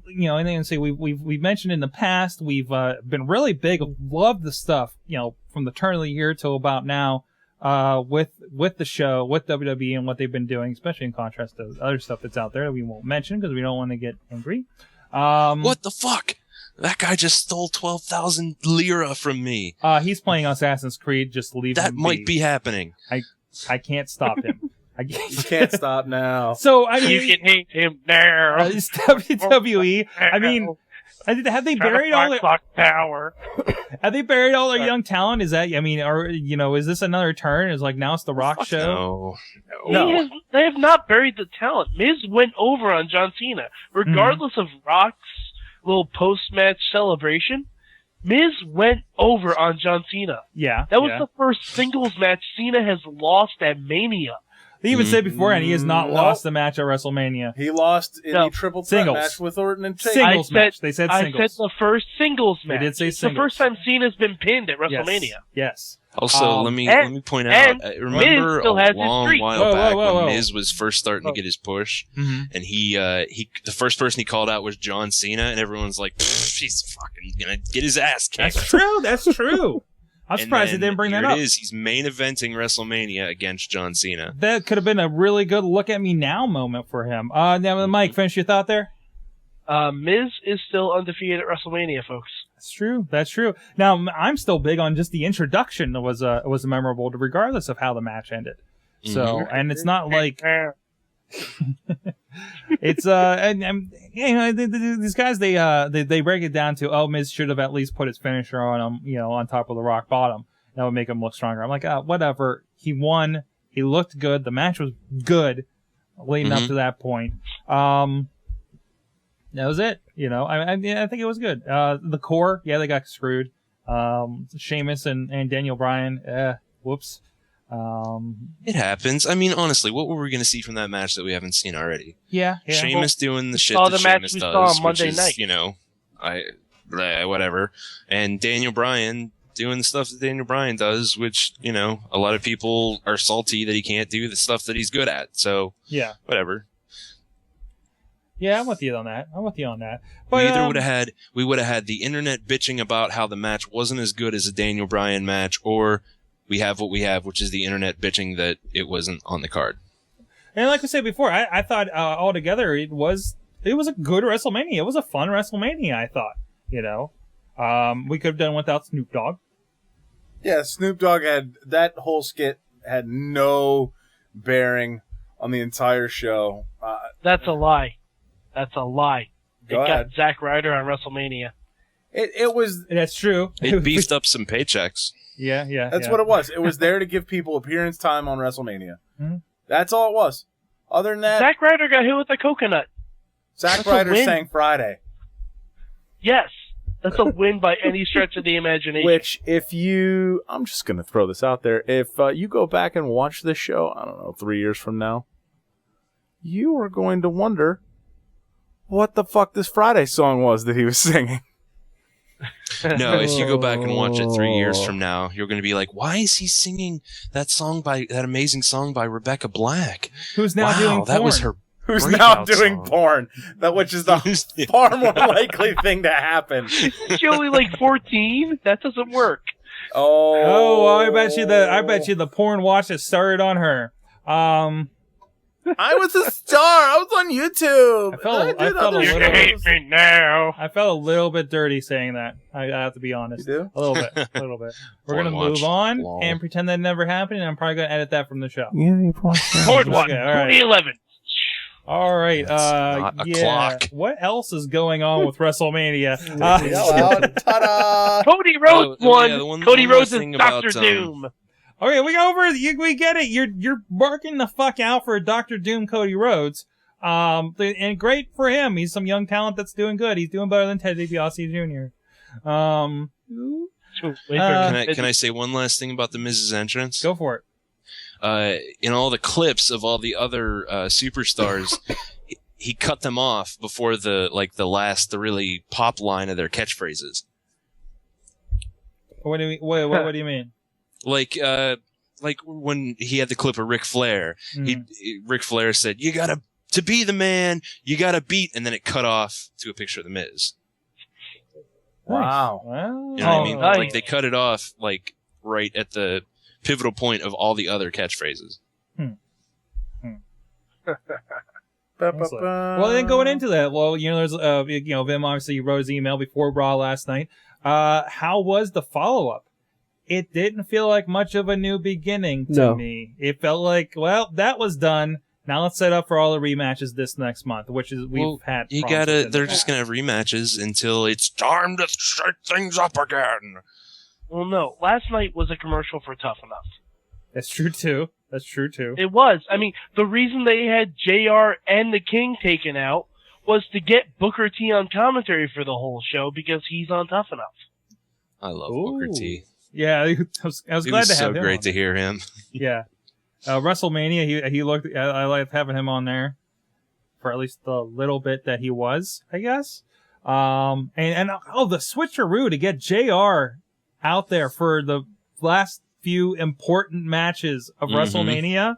you know, and then say we've mentioned in the past, we've been really big, loved the stuff, you know, from the turn of the year till about now, with the show, with WWE and what they've been doing, especially in contrast to other stuff that's out there that we won't mention because we don't want to get angry. What the fuck? That guy just stole 12,000 lira from me. He's playing Assassin's Creed. Just leave him That might be happening. I can't stop him. You can't stop now. So I mean, You can hate him now. It's WWE. I mean, have they buried all their power? Have they buried all their young talent? Is that, I mean, or you know, is this another turn? Is like now it's the Rock show? No. They have not buried the talent. Miz went over on John Cena, regardless of Rock's little post-match celebration. Miz went over on John Cena. Yeah, that was the first singles match Cena has lost at Mania. They even said beforehand he has not lost the match at WrestleMania. He lost in the triple threat match with Orton and Taker. Singles match. They said singles. I said the first singles match. They did say it's singles. the first time Cena's been pinned at WrestleMania. Yes. Also, let me point out. Remember Miz still a has his long streak. while back when Miz was first starting to get his push, Mhm. and he the first person he called out was John Cena, and everyone's like, "He's fucking gonna get his ass kicked." That's true. That's true. I'm surprised they didn't bring that up. It is. He's main eventing WrestleMania against John Cena. That could have been a really good look at me now moment for him. Now, Mike, finish your thought there. Miz is still undefeated at WrestleMania, folks. That's true. That's true. Now, I'm still big on just the introduction that was memorable, regardless of how the match ended. So, and it's not like it's and you know, these guys they break it down to, oh, Miz should have at least put his finisher on him, you know, on top of the rock bottom. That would make him look stronger. I'm like, whatever. He won. He looked good. The match was good leading up to that point. That was it. You know, I think it was good. The core, they got screwed. Sheamus and Daniel Bryan, whoops. It happens. I mean, honestly, what were we going to see from that match that we haven't seen already? Yeah. Sheamus doing the shit saw that the match Sheamus we does, saw on Monday which is, night. you know, whatever. And Daniel Bryan doing the stuff that Daniel Bryan does, which, you know, a lot of people are salty that he can't do the stuff that he's good at. So, yeah, whatever. Yeah, I'm with you on that. But, we would have had the internet bitching about how the match wasn't as good as a Daniel Bryan match, or we have what we have, which is the internet bitching that it wasn't on the card. And like I said before, I thought altogether it was a good WrestleMania. It was a fun WrestleMania, I thought. You know, we could have done without Snoop Dogg. Yeah, Snoop Dogg that whole skit had no bearing on the entire show. That's a lie. That's a lie. It Go ahead. got Zack Ryder on WrestleMania. It was. That's true. It beefed up some paychecks. Yeah. That's what it was. It was there to give people appearance time on WrestleMania. Mm-hmm. That's all it was. Other than that, Zack Ryder got hit with a coconut. Zack That's a Ryder win. sang Friday. Yes. That's a win by any stretch of the imagination. Which, I'm just going to throw this out there. If you go back and watch this show, I don't know, 3 years from now, you are going to wonder what the fuck this Friday song was that he was singing. No, if you go back and watch it 3 years from now, you're going to be like, why is he singing that amazing song by Rebecca Black? Who's now doing porn. That was her Who's now breakout doing song. porn, which is the far more likely thing to happen. Is she only like 14? That doesn't work. Oh, I bet you the porn watch that started on her. I was a star. I was on YouTube. I felt a You little. hate me now. I felt a little bit dirty saying that. I have to be honest. You do? A little bit. We're Porn gonna watch. move on Lol. and pretend that never happened, and I'm probably gonna edit that from the show. Yeah, you Porn Okay, one. all right. 2011. All right. not a clock. What else is going on with WrestleMania? Ta-da! Cody Rhodes won. one Cody last Rhodes is thing about, Dr. Doom. Okay, we get it. You're barking the fuck out for Dr. Doom, Cody Rhodes. And great for him. He's some young talent that's doing good. He's doing better than Ted DiBiase Jr. Can I say one last thing about the Miz's entrance? Go for it. In all the clips of all the other superstars, he cut them off before the really pop line of their catchphrases. What do you mean? What do you mean? Like, like when he had the clip of Ric Flair, Ric Flair said, to be the man, you gotta beat, and then it cut off to a picture of the Miz. Wow. Well, You know what I mean? nice. Like they cut it off like right at the pivotal point of all the other catchphrases. Well, then going into that, there's Vim obviously wrote his email before Raw last night. How was the follow-up? It didn't feel like much of a new beginning to me. It felt like, well, that was done. Now let's set up for all the rematches this next month, which is we've had. They're just gonna have rematches until it's time to shake things up again. Well, no. Last night was a commercial for Tough Enough. That's true too. It was. I mean, the reason they had JR and the King taken out was to get Booker T on commentary for the whole show because he's on Tough Enough. I love Booker T. Yeah, I was glad to have him. It was so great to hear him. Yeah. WrestleMania, he looked. I liked having him on there for at least the little bit that he was, I guess. The switcheroo to get JR out there for the last few important matches of WrestleMania.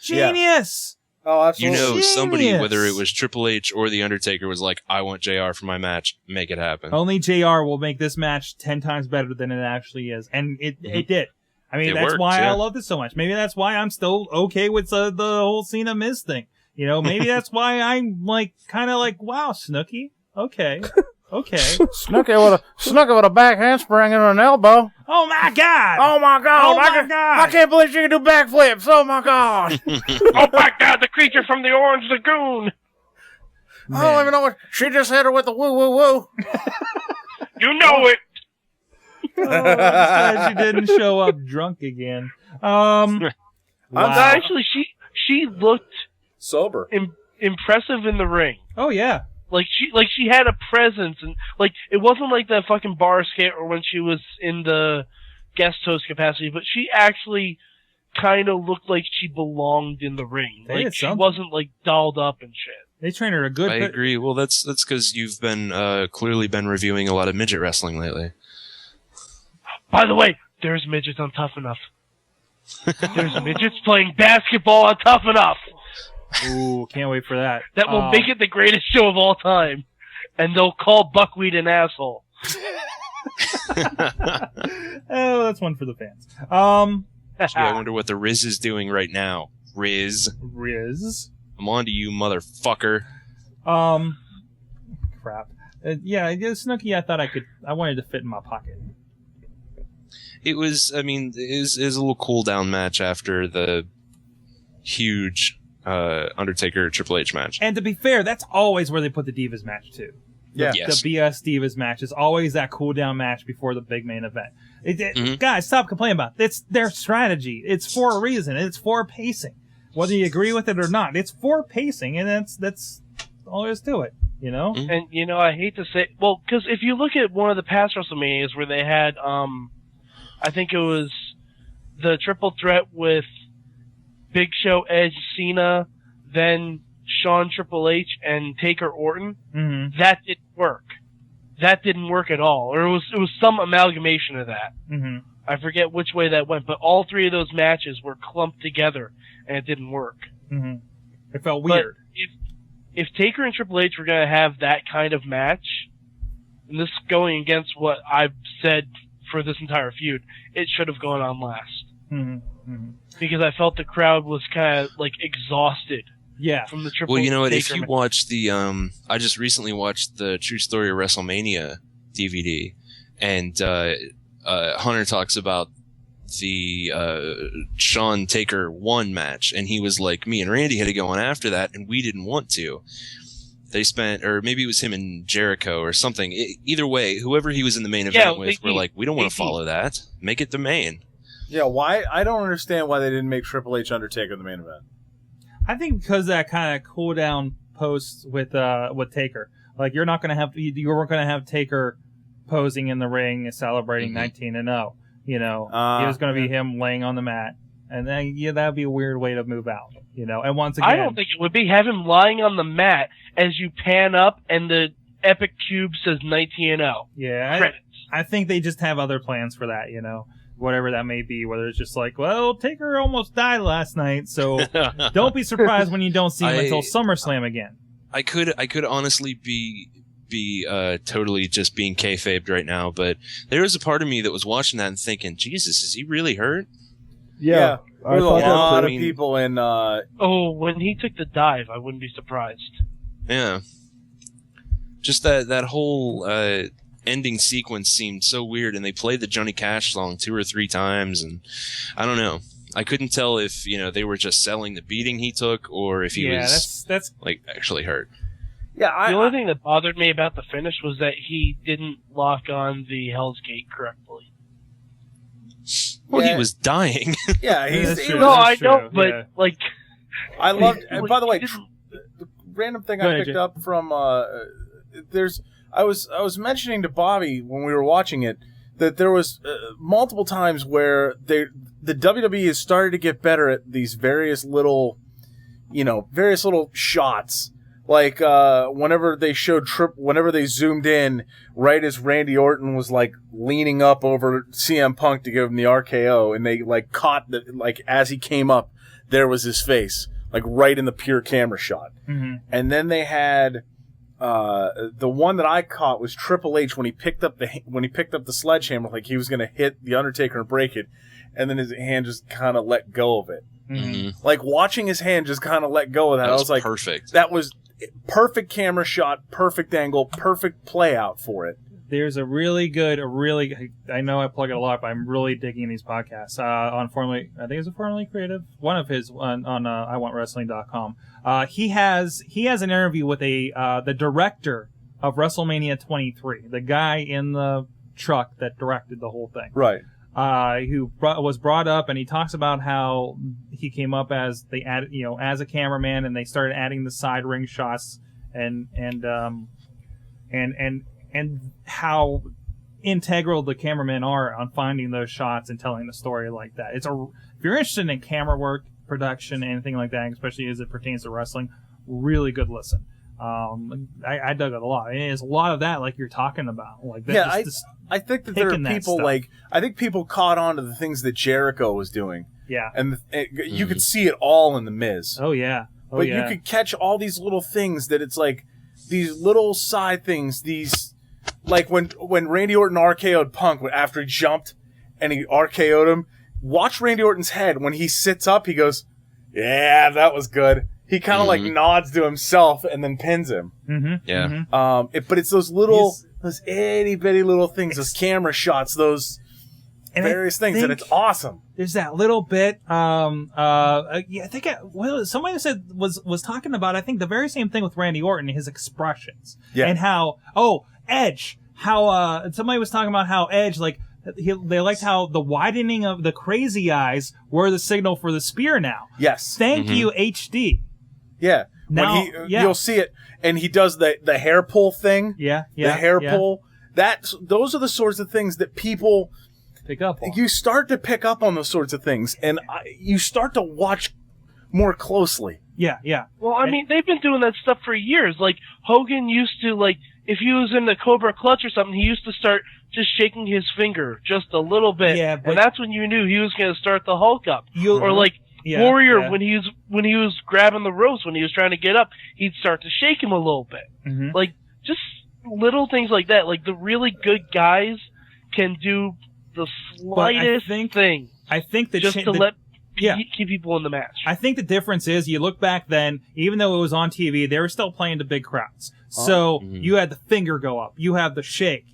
Genius! Oh, absolutely. Somebody, whether it was Triple H or The Undertaker, was like, I want JR for my match. Make it happen. Only JR will make this match 10 times better than it actually is. And it did. I mean, that's why I love this so much. Maybe that's why I'm still okay with the whole Cena Miz thing. Maybe that's why I'm kind of like, wow, Snooki. Okay. Snooki with a back handspring and an elbow. Oh my God! Oh my God! I can't believe she can do backflips. Oh my God! Oh my God! The creature from the Orange Lagoon. I don't even know what she just hit her with the woo woo woo. You know it. I'm glad she didn't show up drunk again. Wow. Actually, she looked sober, impressive in the ring. Oh yeah. Like she had a presence, and it wasn't like that fucking bar skit or when she was in the guest host capacity, but she actually kind of looked like she belonged in the ring. She wasn't dolled up and shit. They trained her a good. I agree. Well, that's because you've been clearly been reviewing a lot of midget wrestling lately. By the way, there's midgets on Tough Enough. There's midgets playing basketball on Tough Enough. Ooh, can't wait for that. That will make it the greatest show of all time. And they'll call Buckwheat an asshole. Oh, that's one for the fans. I wonder what the Riz is doing right now. Riz. I'm on to you, motherfucker. Crap. Snooki, I wanted to fit in my pocket. It was a little cool down match after the huge Undertaker Triple H match. And to be fair, that's always where they put the Divas match too. Yeah. Yes. The BS Divas match is always that cool down match before the big main event. Guys, stop complaining about it. It's their strategy. It's for a reason. It's for pacing. Whether you agree with it or not, it's for pacing, and that's all there is to it. And I hate to say, because if you look at one of the past WrestleManias where they had, I think it was the triple threat with Big Show, Edge, Cena, then Shawn, Triple H, and Taker, Orton. Mm-hmm. That didn't work. That didn't work at all. Or it was some amalgamation of that. Mm-hmm. I forget which way that went, but all three of those matches were clumped together, and it didn't work. Mm-hmm. It felt weird. But if Taker and Triple H were going to have that kind of match, and this is going against what I've said for this entire feud, it should have gone on last. Mm-hmm. Mm-hmm. Because I felt the crowd was kind of exhausted. Yeah. From the Triple Well, you know what? Taker If you match. watch the, I just recently watched the True Story of WrestleMania DVD, and Hunter talks about the Shawn Taker 1 match, and he was like, me and Randy had to go on after that, and we didn't want to. They spent, or maybe it was him and Jericho or something. Either way, whoever he was in the main event with, were like, we don't want to follow that. Make it the main. Yeah, why? I don't understand why they didn't make Triple H Undertaker the main event. I think because that kind of cool down post with Taker. You weren't going to have Taker posing in the ring celebrating 19-0. It was going to be him laying on the mat. And then, that would be a weird way to move out, And once again, I don't think it would be. Have him lying on the mat as you pan up and the Epic Cube says 19-0. Yeah, Credits. I think they just have other plans for that, whatever that may be, whether it's just like, well, Taker almost died last night, so don't be surprised when you don't see him until SummerSlam again. I could honestly be totally just being kayfabed right now, but there was a part of me that was watching that and thinking, Jesus, is he really hurt? Yeah. There's a lot of people in... when he took the dive, I wouldn't be surprised. Yeah. Just that whole ending sequence seemed so weird, and they played the Johnny Cash song 2 or 3 times, and I don't know. I couldn't tell if they were just selling the beating he took, or if he was that's like actually hurt. Yeah, the only thing that bothered me about the finish was that he didn't lock on the Hell's Gate correctly. Well, he was dying. Yeah, I know, but like, I loved. And by the way, the random thing I picked up from I was mentioning to Bobby when we were watching it that there was multiple times where the WWE has started to get better at these various little shots. Like whenever they showed whenever they zoomed in, right as Randy Orton was like leaning up over CM Punk to give him the RKO, and they like caught as he came up, there was his face, like right in the pure camera shot. Mm-hmm. And then they had the one that I caught was Triple H when he picked up the sledgehammer, like he was going to hit the Undertaker and break it, and then his hand just kind of let go of it. Mm-hmm. Like watching his hand just kind of let go of that, I was like, perfect. That was perfect camera shot, perfect angle, perfect play out for it. There's a really good, I know I plug it a lot, but I'm really digging these podcasts on Formerly, I think it's a Formerly Creative, one of his on iwantwrestling.com. He has an interview with the director of WrestleMania 23, the guy in the truck that directed the whole thing. Right. Who was brought up, and he talks about how he came up as as a cameraman, and they started adding the side ring shots, and how integral the cameramen are on finding those shots and telling the story like that. If you're interested in camera work, production, anything like that, especially as it pertains to wrestling, really good listen. I dug it a lot. And there's a lot of that, like you're talking about. Like that, yeah, I think that there are people I think people caught on to the things that Jericho was doing. Yeah, and you could see it all in the Miz. Oh yeah, but you could catch all these little things that it's like these little side things. These like when Randy Orton RKO'd Punk after he jumped and he RKO'd him. Watch Randy Orton's head when he sits up. He goes, "Yeah, that was good." He kind of like nods to himself and then pins him. Mm-hmm. Yeah. But it's those those itty bitty little things, those camera shots, those various things, and it's awesome. There's that little bit. I think somebody said was talking about. I think the very same thing with Randy Orton, his expressions, and how Edge. How somebody was talking about how Edge they liked how the widening of the crazy eyes were the signal for the spear now. Yes. Thank you, HD. Yeah. Now, you'll see it, and he does the hair pull thing. Yeah. The hair pull. Those are the sorts of things that people pick up on. You start to pick up on those sorts of things, and you start to watch more closely. Yeah. Well, I mean, they've been doing that stuff for years. Like, Hogan used to, if he was in the Cobra Clutch or something, he used to start just shaking his finger just a little bit, and that's when you knew he was going to start the Hulk up. Warrior, when he was grabbing the ropes, when he was trying to get up, he'd start to shake him a little bit. Mm-hmm. Like, just little things like that. Like, the really good guys can do the slightest thing. I think that just to keep people in the match. I think the difference is, you look back then, even though it was on TV, they were still playing to big crowds. So you had the finger go up, you have the shake,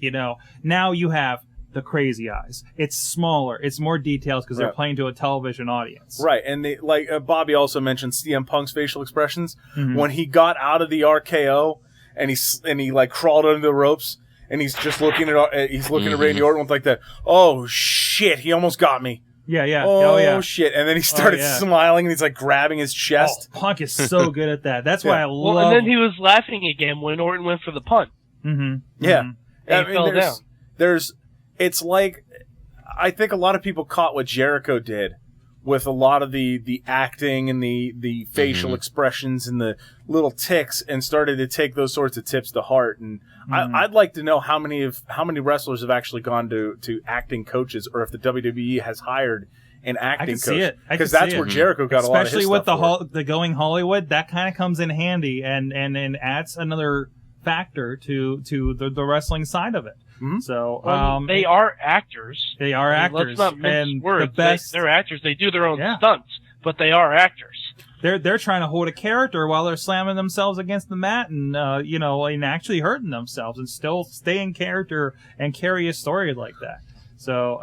Now you have the crazy eyes. It's smaller, it's more details because they're playing to a television audience. Right, and Bobby also mentioned CM Punk's facial expressions when he got out of the RKO and he crawled under the ropes and he's just looking at Randy Orton with that. Oh shit! He almost got me. Yeah. Oh shit! And then he started smiling and he's grabbing his chest. Punk is so good at that. That's why I love. Well, and then he was laughing again when Orton went for the punt. Mm-hmm. Yeah, and he fell down. It's like, I think a lot of people caught what Jericho did with a lot of the acting and the facial expressions and the little tics, and started to take those sorts of tips to heart. And I'd like to know how many wrestlers have actually gone to acting coaches, or if the WWE has hired an acting coach. Because that's where Jericho got a lot of his Especially with stuff the Going Hollywood, that kind of comes in handy and adds another factor to the wrestling side of it. So they are actors. They are actors. Let's not mince and words. the best. They're actors. They do their own stunts, but they are actors. They're trying to hold a character while they're slamming themselves against the mat and and actually hurting themselves, and still stay in character and carry a story like that. So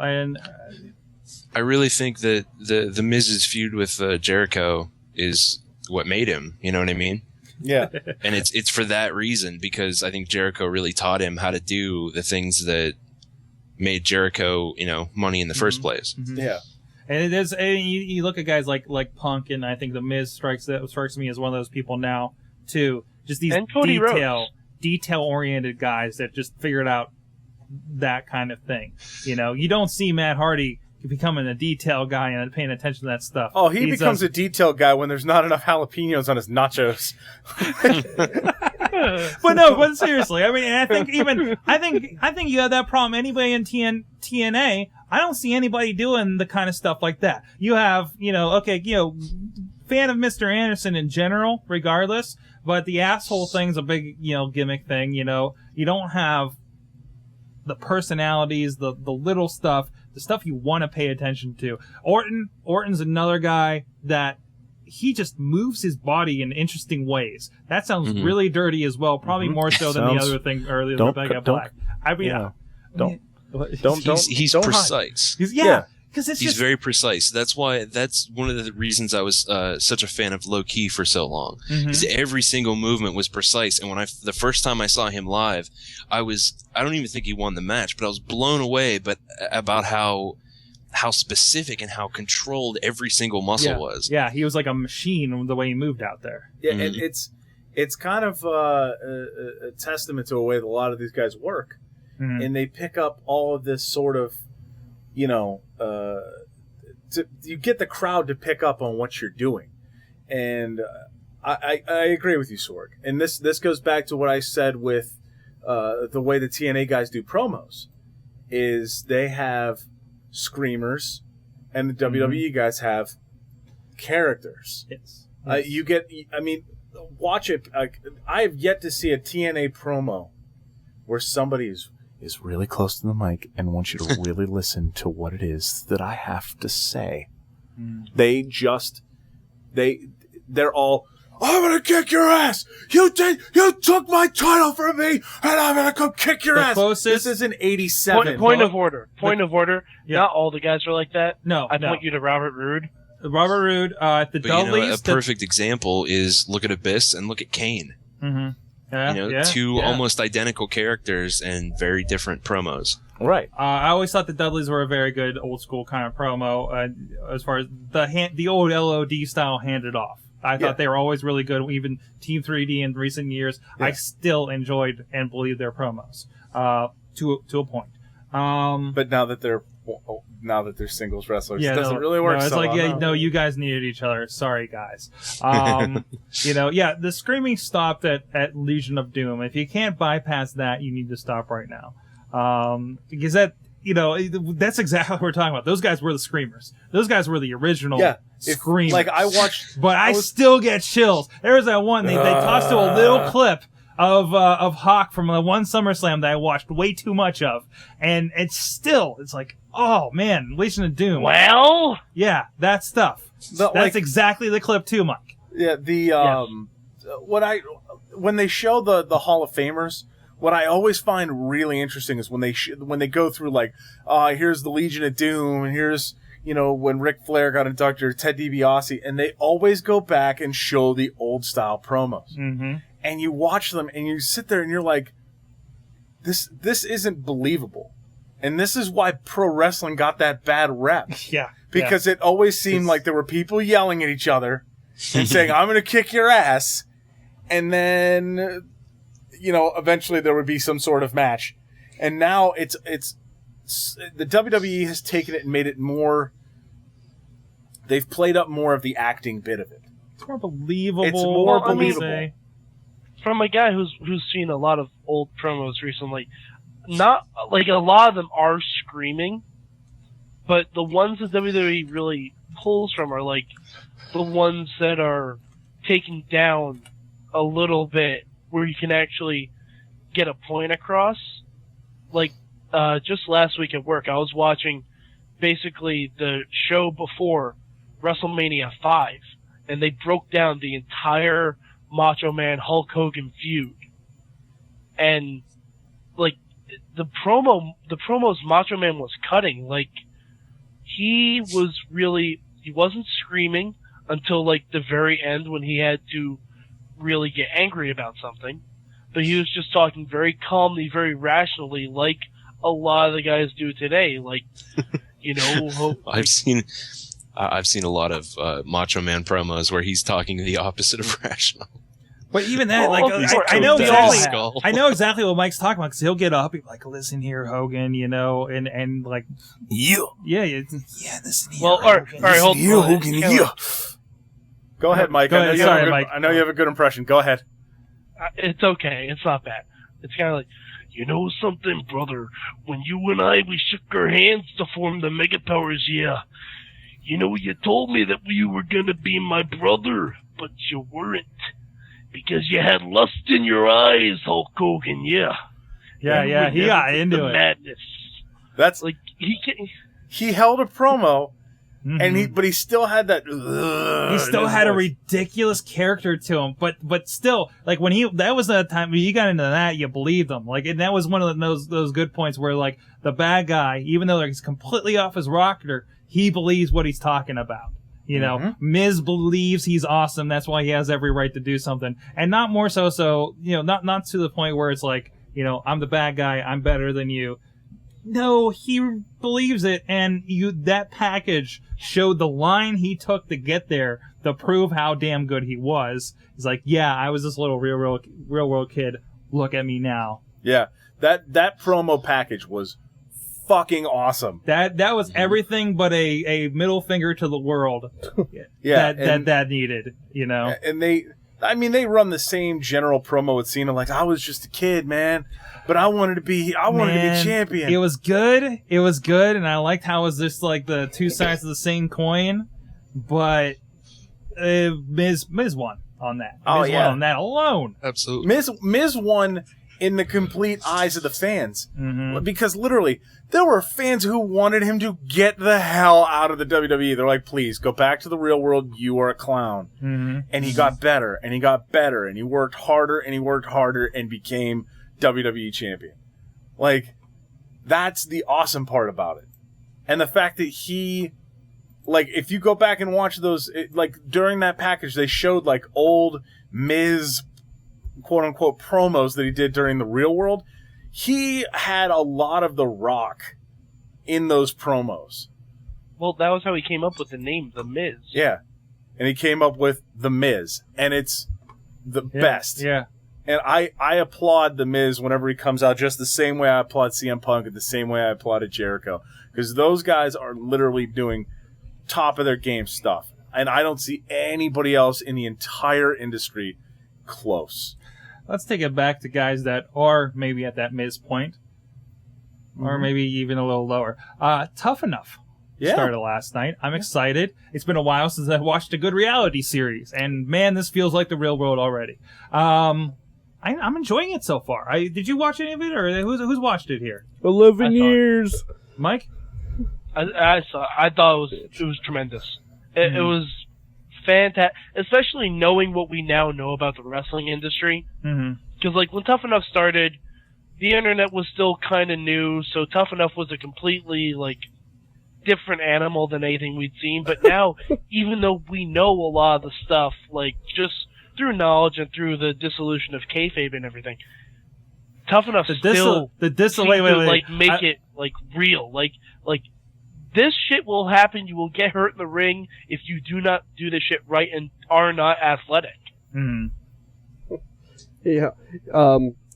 I really think that the Miz's feud with Jericho is what made him. You know what I mean? Yeah. And it's for that reason, because I think Jericho really taught him how to do the things that made Jericho, money in the first place. Yeah. And it is. And you look at guys like Punk, and I think the Miz strikes me as one of those people now too. Just these detail-oriented guys that just figured out that kind of thing. You don't see Matt Hardy becoming a detail guy and paying attention to that stuff. Oh, he becomes a detail guy when there's not enough jalapenos on his nachos. but seriously, I mean, and I think you have that problem. Anybody in TNA, I don't see anybody doing the kind of stuff like that. You have, fan of Mr. Anderson in general, regardless, but the asshole thing's a big, gimmick thing. You don't have the personalities, the little stuff, the stuff you want to pay attention to. Orton's another guy that he just moves his body in interesting ways. That sounds really dirty as well, probably more so than the other thing earlier. Rebecca Black. I mean, He's precise. He's very precise. That's one of the reasons I was such a fan of Low Key for so long. Because every single movement was precise. And when the first time I saw him live, I don't even think he won the match, but I was blown away about how specific and how controlled every single muscle was. Yeah, he was like a machine the way he moved out there. Yeah, and it's kind of a testament to a way that a lot of these guys work. And they pick up all of this sort of, you get the crowd to pick up on what you're doing. And I agree with you, Sorg. And this goes back to what I said with the way the TNA guys do promos, is they have screamers and the WWE guys have characters. Yes. Watch it. I have yet to see a TNA promo where somebody is really close to the mic and wants you to really listen to what it is that I have to say. They're all, I'm gonna kick your ass. You took my title from me, and I'm gonna come kick your ass. This is an 87. Point of order. Yeah. Not all the guys are like that. No, I point you to Robert Roode. Robert Roode, the Dudleys. A perfect example is look at Abyss and look at Kane. Two almost identical characters and very different promos. Right. I always thought the Dudleys were a very good old school kind of promo as far as the old LOD style handed off. I thought they were always really good. Even Team 3D in recent years, I still enjoyed and believed their promos to a point. But now that they're singles wrestlers, it doesn't really work. No, it's you guys needed each other. Sorry, guys. The screaming stopped at Legion of Doom. If you can't bypass that, you need to stop right now. Because that's exactly what we're talking about. Those guys were the screamers. Those guys were the original screamers. I still get chills. There was that one they tossed to a little clip of Hawk from the one SummerSlam that I watched way too much of, and it's like, oh man, Legion of Doom. Well, yeah, that stuff. That's exactly the clip too, Mike. Yeah, when they show the Hall of Famers, what I always find really interesting is when they go through here's the Legion of Doom, and here's when Ric Flair got inducted, or Ted DiBiase, and they always go back and show the old style promos. And you watch them and you sit there and you're like, this isn't believable. And this is why pro wrestling got that bad rep. Yeah. Because it always seemed like there were people yelling at each other and saying, I'm going to kick your ass. And then, eventually there would be some sort of match. And now the WWE has taken it and made it more, they've played up more of the acting bit of it. It's more believable. It's more I mean, believable. From a guy who's seen a lot of old promos recently, not like a lot of them are screaming, but the ones that WWE really pulls from are like the ones that are taken down a little bit, where you can actually get a point across. Like just last week at work, I was watching basically the show before WrestleMania 5, and they broke down the entire Macho Man Hulk Hogan feud, and like the promos Macho Man was cutting, like he wasn't screaming until like the very end when he had to really get angry about something, but he was just talking very calmly, very rationally, like a lot of the guys do today. Like, you know, I've seen a lot of Macho Man promos where he's talking the opposite of rational. But even that, Well, like, of I know course, we all exactly. have. I know exactly what Mike's talking about, because he'll get up, he'll be like, "Listen here, Hogan," you know, and like, yeah, listen here. Well, all right, hold on. Yeah. Go ahead, Mike. Go ahead. Sorry, Mike. I know you have a good impression. Go ahead. It's okay. It's not bad. It's kind of like, you know something, brother? When you and we shook our hands to form the Mega Powers, yeah. You know, you told me that you were gonna be my brother, but you weren't. Because you had lust in your eyes, Hulk Hogan, yeah. Yeah, he got into the it. Madness. That's like he held a promo, Mm-hmm. and he still had that. He still had a ridiculous character to him, but still, like when that was the time when you got into that, you believed him. Like, and that was one of those good points where like the bad guy, even though he's completely off his rocker, he believes what he's talking about. You know, Miz believes he's awesome. That's why he has every right to do something, and not more so. You know, not to the point where it's like, you know, I'm the bad guy, I'm better than you. No, he believes it, and that package showed the line he took to get there to prove how damn good he was. He's like, yeah, I was this little real world kid. Look at me now. Yeah, that promo package was fucking awesome. That was everything but a middle finger to the world. Yeah, that needed, you know. And they run the same general promo with Cena, like, I was just a kid, man, but I wanted to be champion. It was good, and I liked how it was just like the two sides of the same coin, but Miz won on that. Miz won on that alone. Absolutely. Miz won in the complete eyes of the fans, Mm-hmm. because literally there were fans who wanted him to get the hell out of the WWE. They're like, please go back to the real world. You are a clown. Mm-hmm. And he got better, and he got better, and he worked harder, and became WWE champion. Like, that's the awesome part about it. And the fact that he, like, if you go back and watch those, like, during that package, they showed, like, old Miz, quote-unquote, promos that he did during the real world. He had a lot of The Rock in those promos. Well, that was how he came up with the name, The Miz. Yeah. And he came up with The Miz. And it's the best. Yeah. And I applaud The Miz whenever he comes out, just the same way I applaud CM Punk and the same way I applauded Jericho. Because those guys are literally doing top of their game stuff. And I don't see anybody else in the entire industry close. Let's take it back to guys that are maybe at that Miz point, or maybe even a little lower. Tough Enough started last night. I'm excited. It's been a while since I've watched a good reality series, and man, this feels like the real world already. I'm enjoying it so far. Did you watch any of it, or who's watched it here? 11 years. Mike? I saw. I thought it was tremendous. It was fantastic, especially knowing what we now know about the wrestling industry. Because like when Tough Enough started, the internet was still kind of new, so Tough Enough was a completely like different animal than anything we'd seen. But now, even though we know a lot of the stuff, like just through knowledge and through the dissolution of kayfabe and everything, Tough Enough make it like real, like. This shit will happen. You will get hurt in the ring if you do not do this shit right and are not athletic. Yeah.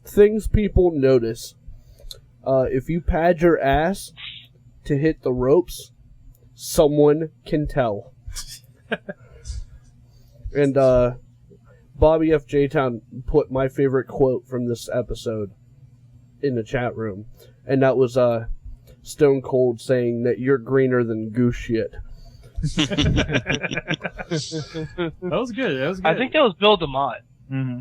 Things people notice. If you pad your ass to hit the ropes, someone can tell. And Bobby F. J-Town put my favorite quote from this episode in the chat room, and that was Stone Cold saying that you're greener than goose shit. That was good. That was good. I think that was Bill DeMott. Mm-hmm.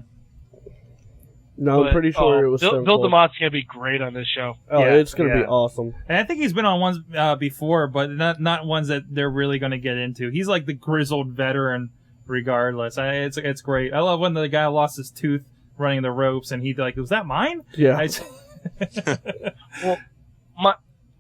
No, I'm pretty sure it was Bill Stone Cold. DeMott's gonna be great on this show. Oh, Yeah, it's gonna be yeah. awesome. And I think he's been on ones before, but not ones that they're really going to get into. He's like the grizzled veteran, regardless. It's great. I love when the guy lost his tooth running the ropes, and he like, was that mine? Yeah. Well,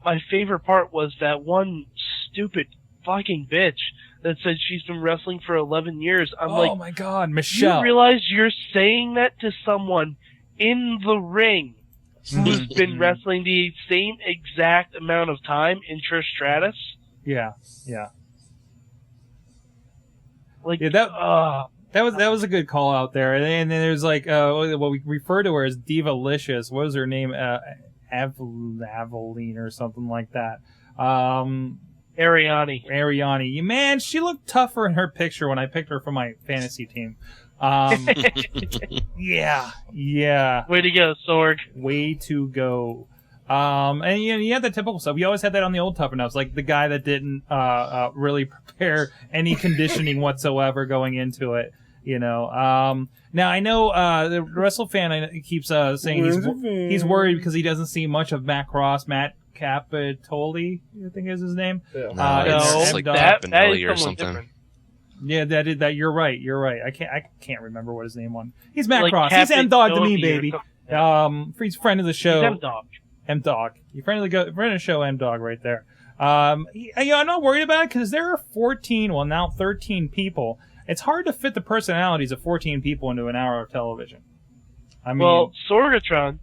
my favorite part was that one stupid fucking bitch that said she's been wrestling for 11 years. I'm like, oh my god, you Michelle. realize you're saying that to someone in the ring who's been wrestling the same exact amount of time in Trish Stratus? Yeah. Like, Yeah, that was a good call out there. And then there's like what we refer to her as Divalicious. What was her name? Aveline or something like that. Ariani. Man, she looked tougher in her picture when I picked her for my fantasy team. Yeah. Way to go, Sorg. Way to go. And you had the typical stuff. We always had that on the old Tough Enoughs, like the guy that didn't really prepare any conditioning whatsoever going into it. Now I know the Wrestle fan keeps saying he's worried because he doesn't see much of Matt Capitoli, I think is his name. No, it's like that Benelli is or someone something. different. Yeah, that you're right. I can't remember what his name was. He's Matt Like Cross. He's Captain M-Dog to me, Doggy or baby. He's friend of the show. He's M-Dog. M-Dog. You friend of the show, M-Dog, right there. I'm not worried about it because there are 13 people. It's hard to fit the personalities of 14 people into an hour of television. I mean, Well, Sorgatron,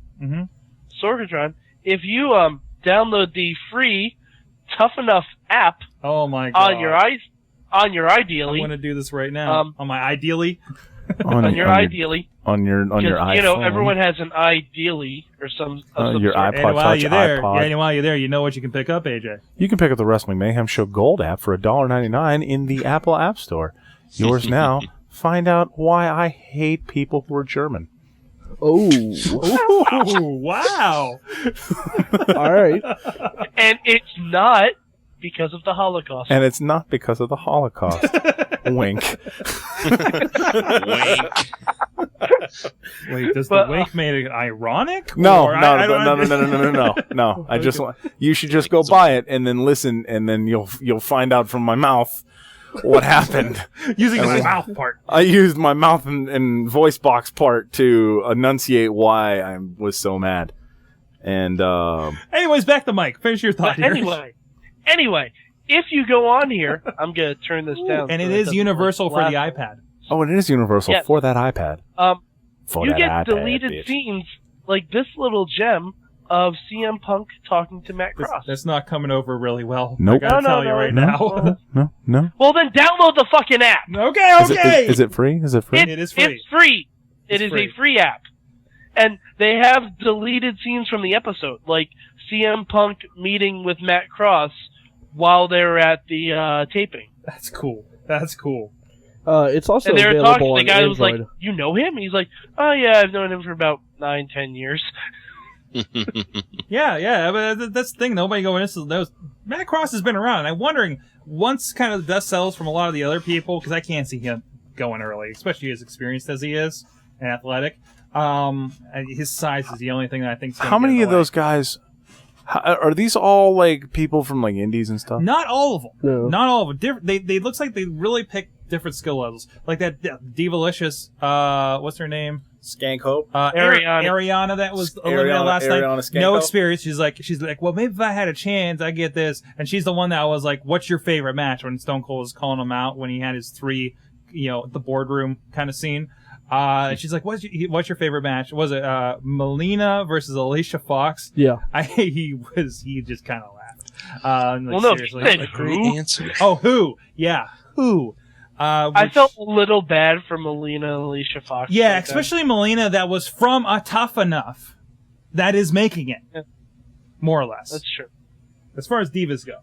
if you download the free Tough Enough app oh my god, on your Ideally, I'm going to do this right now on my Ideally. on your Ideally, on your iPhone. Everyone has an Ideally or some of your sort. iPod And while Touch, you're there, iPod. and while you're there, you know what you can pick up, AJ. You can pick up the Wrestling Mayhem Show Gold app for $1.99 in the Apple App Store. Yours now. Find out why I hate people who are German. Oh. Wow. All right. And it's not because of the Holocaust. And it's not because of the Holocaust. Wink. Wink. Wait, does the wink make it ironic? No. Or I just want you should just go buy it and then listen, and then you'll find out from my mouth what happened. Using my mouth part. I used my mouth and voice box part to enunciate why I was so mad. And anyways, back to Mike. Finish your thought here. Anyway, if you go on here, I'm gonna turn this down. And it is universal for the iPad. Oh, it is universal for that iPad. You get deleted scenes like this little gem of CM Punk talking to Matt Cross. That's not coming over really well. Nope. I gotta tell you right now. No. Well, then download the fucking app. Okay. Is it free? Is it free? It is free. It's free. It is a free app. And they have deleted scenes from the episode, like CM Punk meeting with Matt Cross while they were at the taping. That's cool. It's also and they were available talking. The on guy Android. was like, "You know him?" He's like, "Oh yeah, I've known him for about 9-10 years." Yeah, but that's the thing. Nobody going into those. Matt Cross has been around, and I'm wondering once kind of the dust settles from a lot of the other people, because I can't see him going early, especially as experienced as he is and athletic. And his size is the only thing that I think. How many of those guys are these? All like people from like indies and stuff? Not all of them. No. Not all of them. They looks like they really picked different skill levels. Like that Divalicious. What's her name? Skank Hope. Ariana, that was eliminated last night. Skanko. No experience. She's like, well, maybe if I had a chance, I get this. And she's the one that was like, what's your favorite match? When Stone Cold was calling him out when he had his the boardroom kind of scene. She's like, what's your favorite match? Was it Melina versus Alicia Fox? Yeah. He just kind of laughed. Well, no, seriously. she said Like, who? Answer. Oh, who? Yeah, who? I felt a little bad for Melina and Alicia Fox. Yeah, like especially Melina, that was from a Tough Enough. That is making it. Yeah. More or less. That's true. As far as divas go.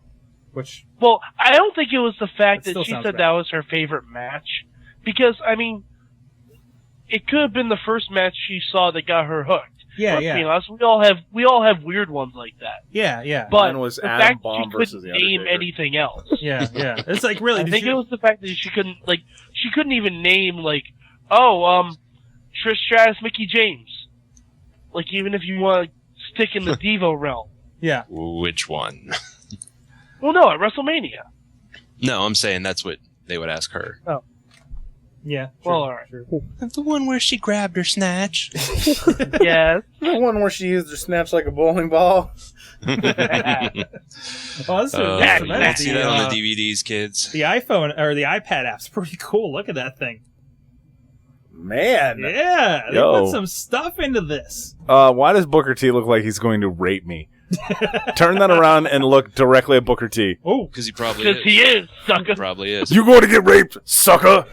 Which, well, I don't think it was the fact That that still she sounds said bad. that was her favorite match, because I mean, it could have been the first match she saw that got her hooked. Yeah, Let's yeah. be honest, we all have weird ones like that. yeah. But Mine was the Adam fact Bomb she versus couldn't The name Undertaker. anything else. Yeah. It's like, really, I did think you- it was the fact that she couldn't even name like, Trish Stratus, Mickey James. Like, even if you want to stick in the Devo realm. Yeah. Which one? Well, no, at WrestleMania. No, I'm saying that's what they would ask her. Oh. Yeah. Well, all right. The one where she grabbed her snatch. Yes. The one where she used her snatch like a bowling ball. Oh, that's You can see that on the DVDs, kids. The iPhone or the iPad app's pretty cool. Look at that thing. Man. Yeah, they Yo. put some stuff into this. Why does Booker T look like he's going to rape me? Turn that around and look directly at Booker T. Oh, because he probably Because he is, sucker. Probably is. You going to get raped, sucker?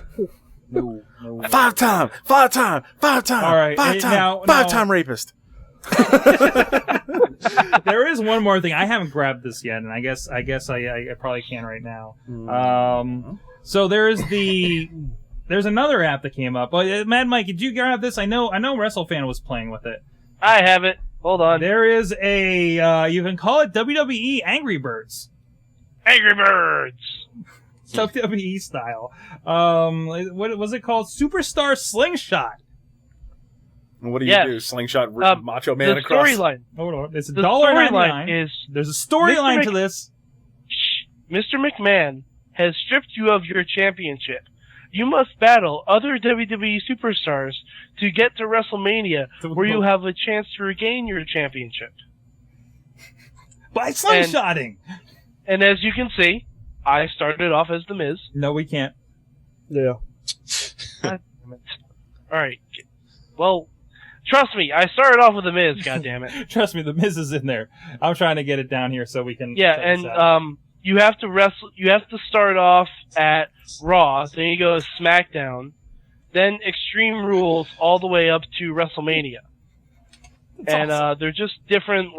No. Five time All right, five time rapist. There is one more thing. I haven't grabbed this yet, and I guess I probably can right now. So there's another app that came up. Mad Mike, did you grab this? I know WrestleFan was playing with it. I have it. Hold on. There is a you can call it WWE Angry Birds. Angry Birds. WWE style. What was it called? Superstar Slingshot. What do you do? Slingshot Macho Man the across? Storyline. Hold on. It's The $1.99. storyline is There's a storyline Mr. to this. Mr. McMahon has stripped you of your championship. You must battle other WWE superstars to get to WrestleMania, where you have a chance to regain your championship. By slingshotting. And as you can see, I started off as The Miz. No, we can't. Yeah. God damn it. All right. Well, trust me, I started off with The Miz. God damn it. Trust me, the Miz is in there. I'm trying to get it down here so we can. Yeah, check this and out. you have to wrestle. You have to start off at Raw, then you go to SmackDown, then Extreme Rules, all the way up to WrestleMania. And they're just different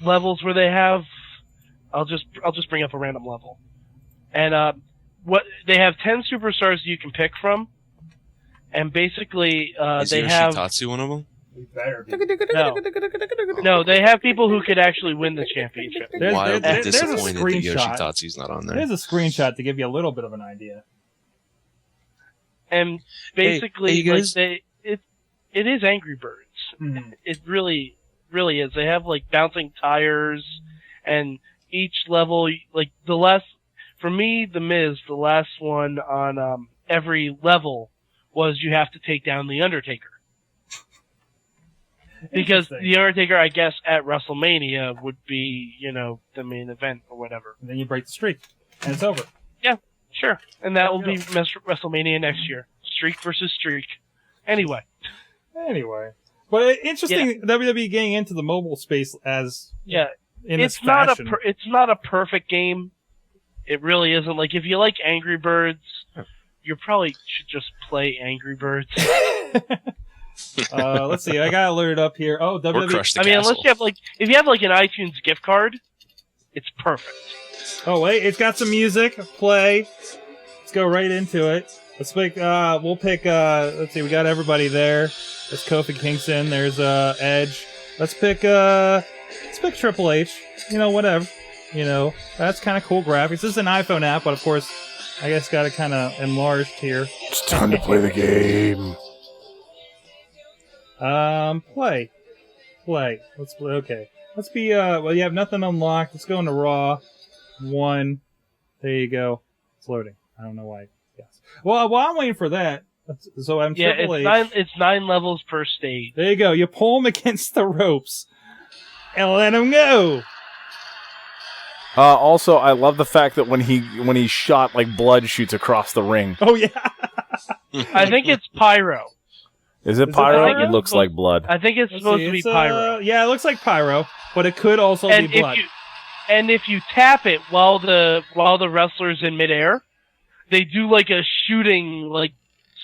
levels where they have. I'll just bring up a random level, and what they have 10 superstars you can pick from, and basically Is they have Yoshitatsu one of them? no, they have people who could actually win the championship. Wildly there's a disappointed that screenshot. Yoshitatsu's not on there. There's a screenshot to give you a little bit of an idea. And basically, hey, guys. it is Angry Birds. Mhm. It really is. They have bouncing tires, and each level, for me, The Miz, the last one on every level was you have to take down The Undertaker. Because The Undertaker, I guess, at WrestleMania would be, the main event or whatever. And then you break the streak, and it's over. Yeah, sure. And that will be WrestleMania next year. Streak versus streak. Anyway. But interesting, WWE getting into the mobile space as Yeah. in this It's not fashion. it's not a perfect game. It really isn't. If you like Angry Birds, you probably should just play Angry Birds. Let's see. I got it loaded up here. Oh, WWE. Unless you have if you have an iTunes gift card, it's perfect. Oh wait, it's got some music. Play. Let's go right into it. Let's pick. We'll pick. Let's see. We got everybody there. There's Kofi Kingston. There's Edge. Let's pick. Let's pick Triple H. Whatever. That's kind of cool graphics. This is an iPhone app, but of course, I guess got it kind of enlarged here. It's time to play the game. Play. Let's play. Okay. Let's be. Well, you have nothing unlocked. Let's go into Raw. 1. There you go. It's loading. I don't know why. Yes. Well, while I'm waiting for that, so I'm Triple H. It's 9 levels per stage. There you go. You pull him against the ropes and let him go. Also, I love the fact that when he shot, blood shoots across the ring. Oh yeah. I think it's pyro. Is it pyro? It looks like blood. I think it's supposed to be pyro. Yeah, it looks like pyro, but it could also be blood. If you tap it while the wrestler's in midair, they do a shooting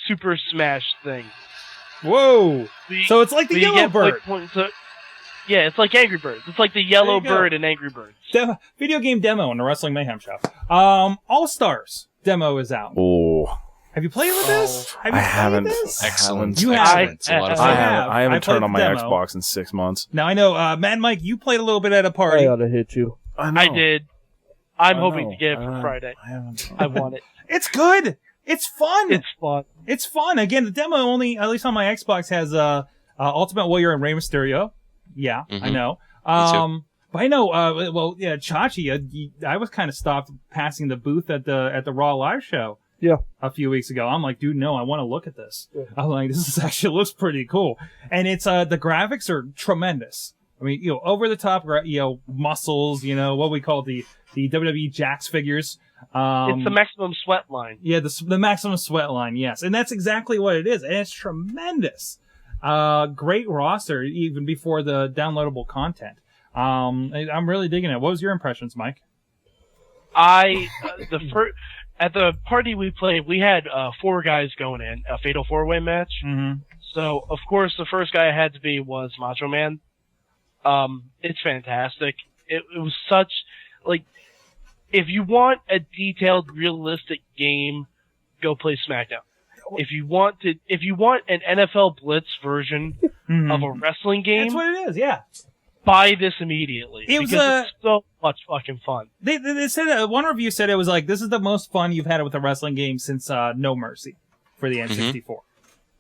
Super Smash thing. Whoa! So it's like the Yellow Bird. Yeah, it's like Angry Birds. It's like the yellow There you go. bird in Angry Birds. Video game demo on the Wrestling Mayhem Show. All Stars demo is out. Oh, Have you played with this? Have you I haven't. played this? Excellent. You Excellent. have. It's a lot of I fun. have. I haven't I turned played on my the demo. Xbox in 6 months. Now I know, Mad Mike, you played a little bit at a party. I ought to hit you. I did. I'm I hoping know. to get it for Friday. I want it. It's good. It's fun. It's fun. It's fun. Again, the demo only, at least on my Xbox, has Ultimate Warrior and Rey Mysterio. Yeah, I know. But I know. Chachi, I was kind of stopped passing the booth at the Raw Live show. Yeah. A few weeks ago, I'm like, dude, no, I want to look at this. I'm like, this actually looks pretty cool, and it's the graphics are tremendous. I mean, over the top, muscles. What we call the WWE Jax figures. It's the maximum sweat line. Yeah, the maximum sweat line, yes. And that's exactly what it is. And it's tremendous. Great roster, even before the downloadable content. I'm really digging it. What was your impressions, Mike? At the party we played, we had 4 guys going in, a fatal 4-way match. Mm-hmm. So, of course, the first guy I had to be was Macho Man. It's fantastic. It was such, if you want a detailed, realistic game, go play SmackDown. If you want an NFL Blitz version of a wrestling game, That's what it is, yeah. buy this immediately. It was, it's so much fucking fun. They said, one review said it was like, this is the most fun you've had with a wrestling game since No Mercy for the N64.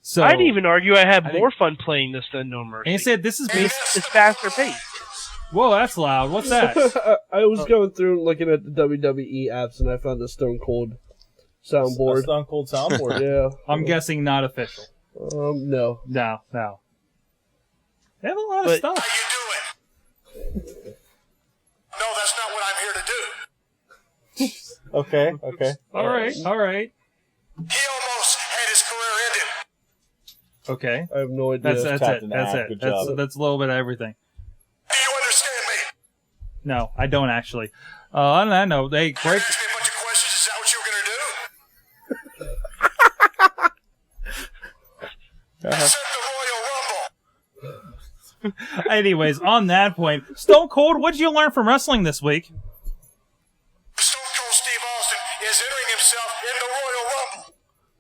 So I'd even argue I had more fun playing this than No Mercy. And he said this is it's faster paced. Whoa, that's loud. What's that? I was going through looking at the WWE apps and I found the Stone Cold soundboard. Stone Cold soundboard. Yeah. I'm guessing not official. No. No. They have a lot of stuff. No, that's not what I'm here to do. Okay. All right. He almost had his career ended. Okay. I have no idea. That's it. Captain That's Ab, it. good That's job. a little bit of everything. Do you understand me? No, I don't actually. On that note, hey, great. Ask me a bunch of questions. Is that what you were going to do? Set the Royal Rumble. Anyways, on that point, Stone Cold, what did you learn from wrestling this week? Stone Cold Steve Austin is entering himself in the Royal Rumble.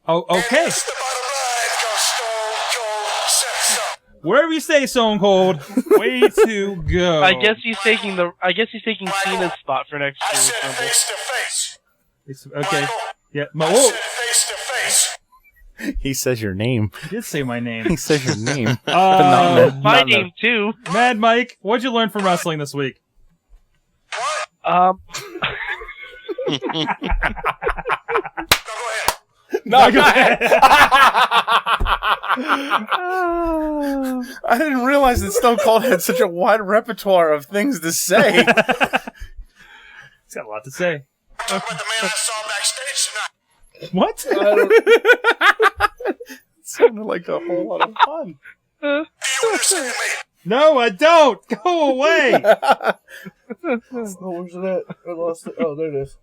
Oh, okay. That's the bottom line because Stone Cold said so. Wherever you say, Stone Cold, way to go. I guess he's taking Cena's spot for next I year's said Rumble. face to face. Okay. Yeah. I Whoa. said face to face. He says your name. He did say my name. He says your name. My name too. Mad Mike, what'd you learn from wrestling this week? Go No, go ahead. I didn't realize that Stone Cold had such a wide repertoire of things to say. He's got a lot to say. Talk about the man I saw backstage tonight. What? It sounded like a whole lot of fun. Do you understand me? No, I don't. Go away. Oh, where's it at? I lost it. Oh, there it is.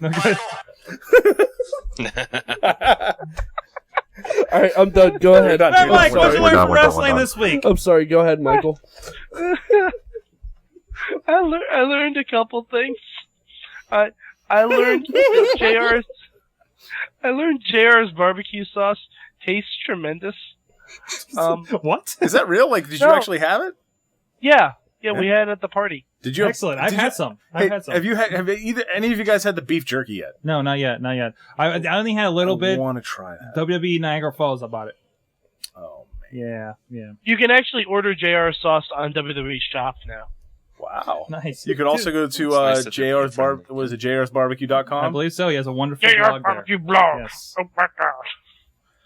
Go ahead. All right, I'm done. Go ahead. Mad Mike, what'd you learn from We're done. wrestling this week? I'm sorry. Go ahead, Michael. I learned a couple things. I learned that JR's barbecue sauce tastes tremendous. What? Is that real? Like, did you actually have it? Yeah, we had it at the party. Did you? Excellent. I've had some. Have any of you guys had the beef jerky yet? No, not yet. I only had a little bit. I want to try that. WWE Niagara Falls, I bought it. Oh man. Yeah. You can actually order JR sauce on WWE Shop now. Wow. Nice. You could also go to nice that JR's JR'sbarbecue.com. I believe so. He has a wonderful JR's blog there. barbecue blog. Yes. Oh my gosh.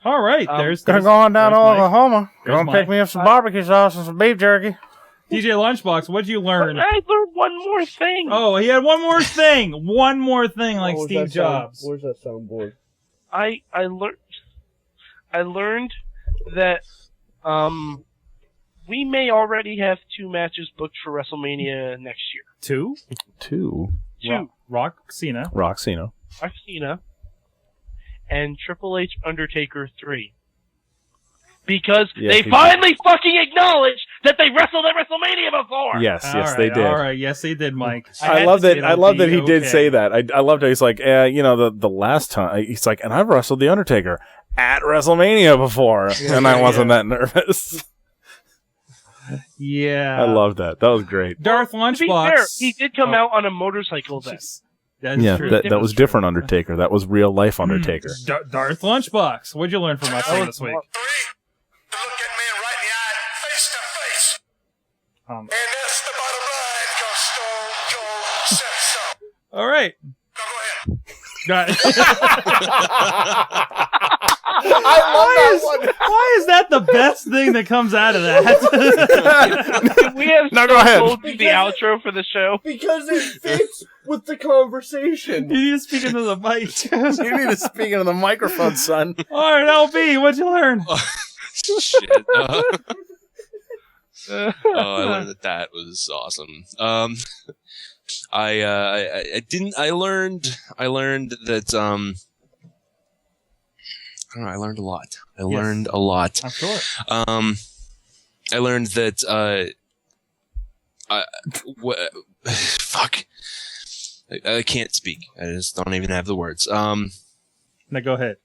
All right. There's Gonna go on down to there's Mike. Oklahoma. There's Gonna pick Mike. me up some barbecue sauce and some beef jerky. DJ Lunchbox, what'd you learn? I learned one more thing. Oh, he had one more thing. One more thing, like Where's Steve that sound- Jobs. Where's that soundboard? I learned that we may already have 2 matches booked for WrestleMania next year. 2? 2. 2. Rock Cena. Roxino. Cena and Triple H Undertaker 3. Because Yeah, they he- finally fucking acknowledged that they wrestled at WrestleMania before. Yes, All yes, right, they did. All right, yes, they did, Mike. I love that. I love that he did say that. I loved how he's like, the last time he's like, and I've wrestled the Undertaker at WrestleMania before, and I wasn't that nervous. Yeah, I love that. That was great. Darth To be fair, Lunchbox. he did come out on a motorcycle then. That's Yeah, true. that was different Undertaker. That was real life Undertaker. Darth Lunchbox. What'd you learn from wrestling this week? Look at man right in the eye, face to face. And that's the bottom line, because Stone Cold said so. All right. Got it. I love that one. Why is that the best thing that comes out of that? We have Now go ahead. Cold do the outro for the show. Because it fits with the conversation. You need to speak into the mic. You need to speak into the microphone, son. All right, LB, what'd you learn? Shit. I learned that was awesome. I learned that I don't know, I learned a lot. I learned a lot. I'm sure. I learned that fuck. I can't speak. I just don't even have the words. Now go ahead.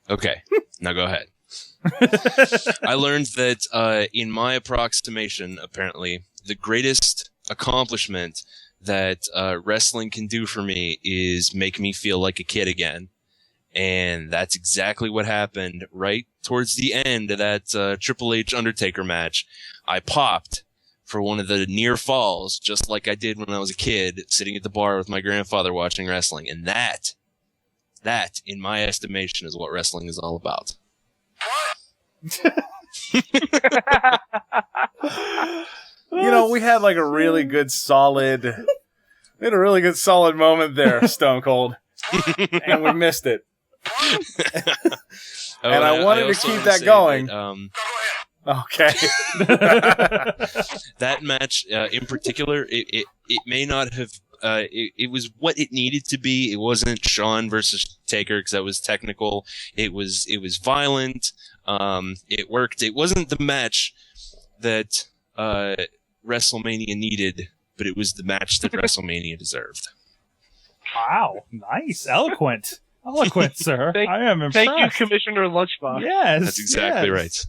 Okay. Now go ahead. I learned that in my approximation, apparently, the greatest accomplishment that wrestling can do for me is make me feel like a kid again. And that's exactly what happened right towards the end of that Triple H Undertaker match. I popped for one of the near falls, just like I did when I was a kid, sitting at the bar with my grandfather watching wrestling. And that, in my estimation, is what wrestling is all about. We had like a really good solid moment there, Stone Cold. And we missed it. And I wanted to keep that going. Okay. That match in particular, it may not have. It was what it needed to be. It wasn't Shawn versus Taker because that was technical. It was violent. It worked. It wasn't the match that WrestleMania needed, but it was the match that WrestleMania deserved. Wow, nice, eloquent, sir. I am impressed. Thank you, Commissioner Lunchbox. Yes, That's exactly right.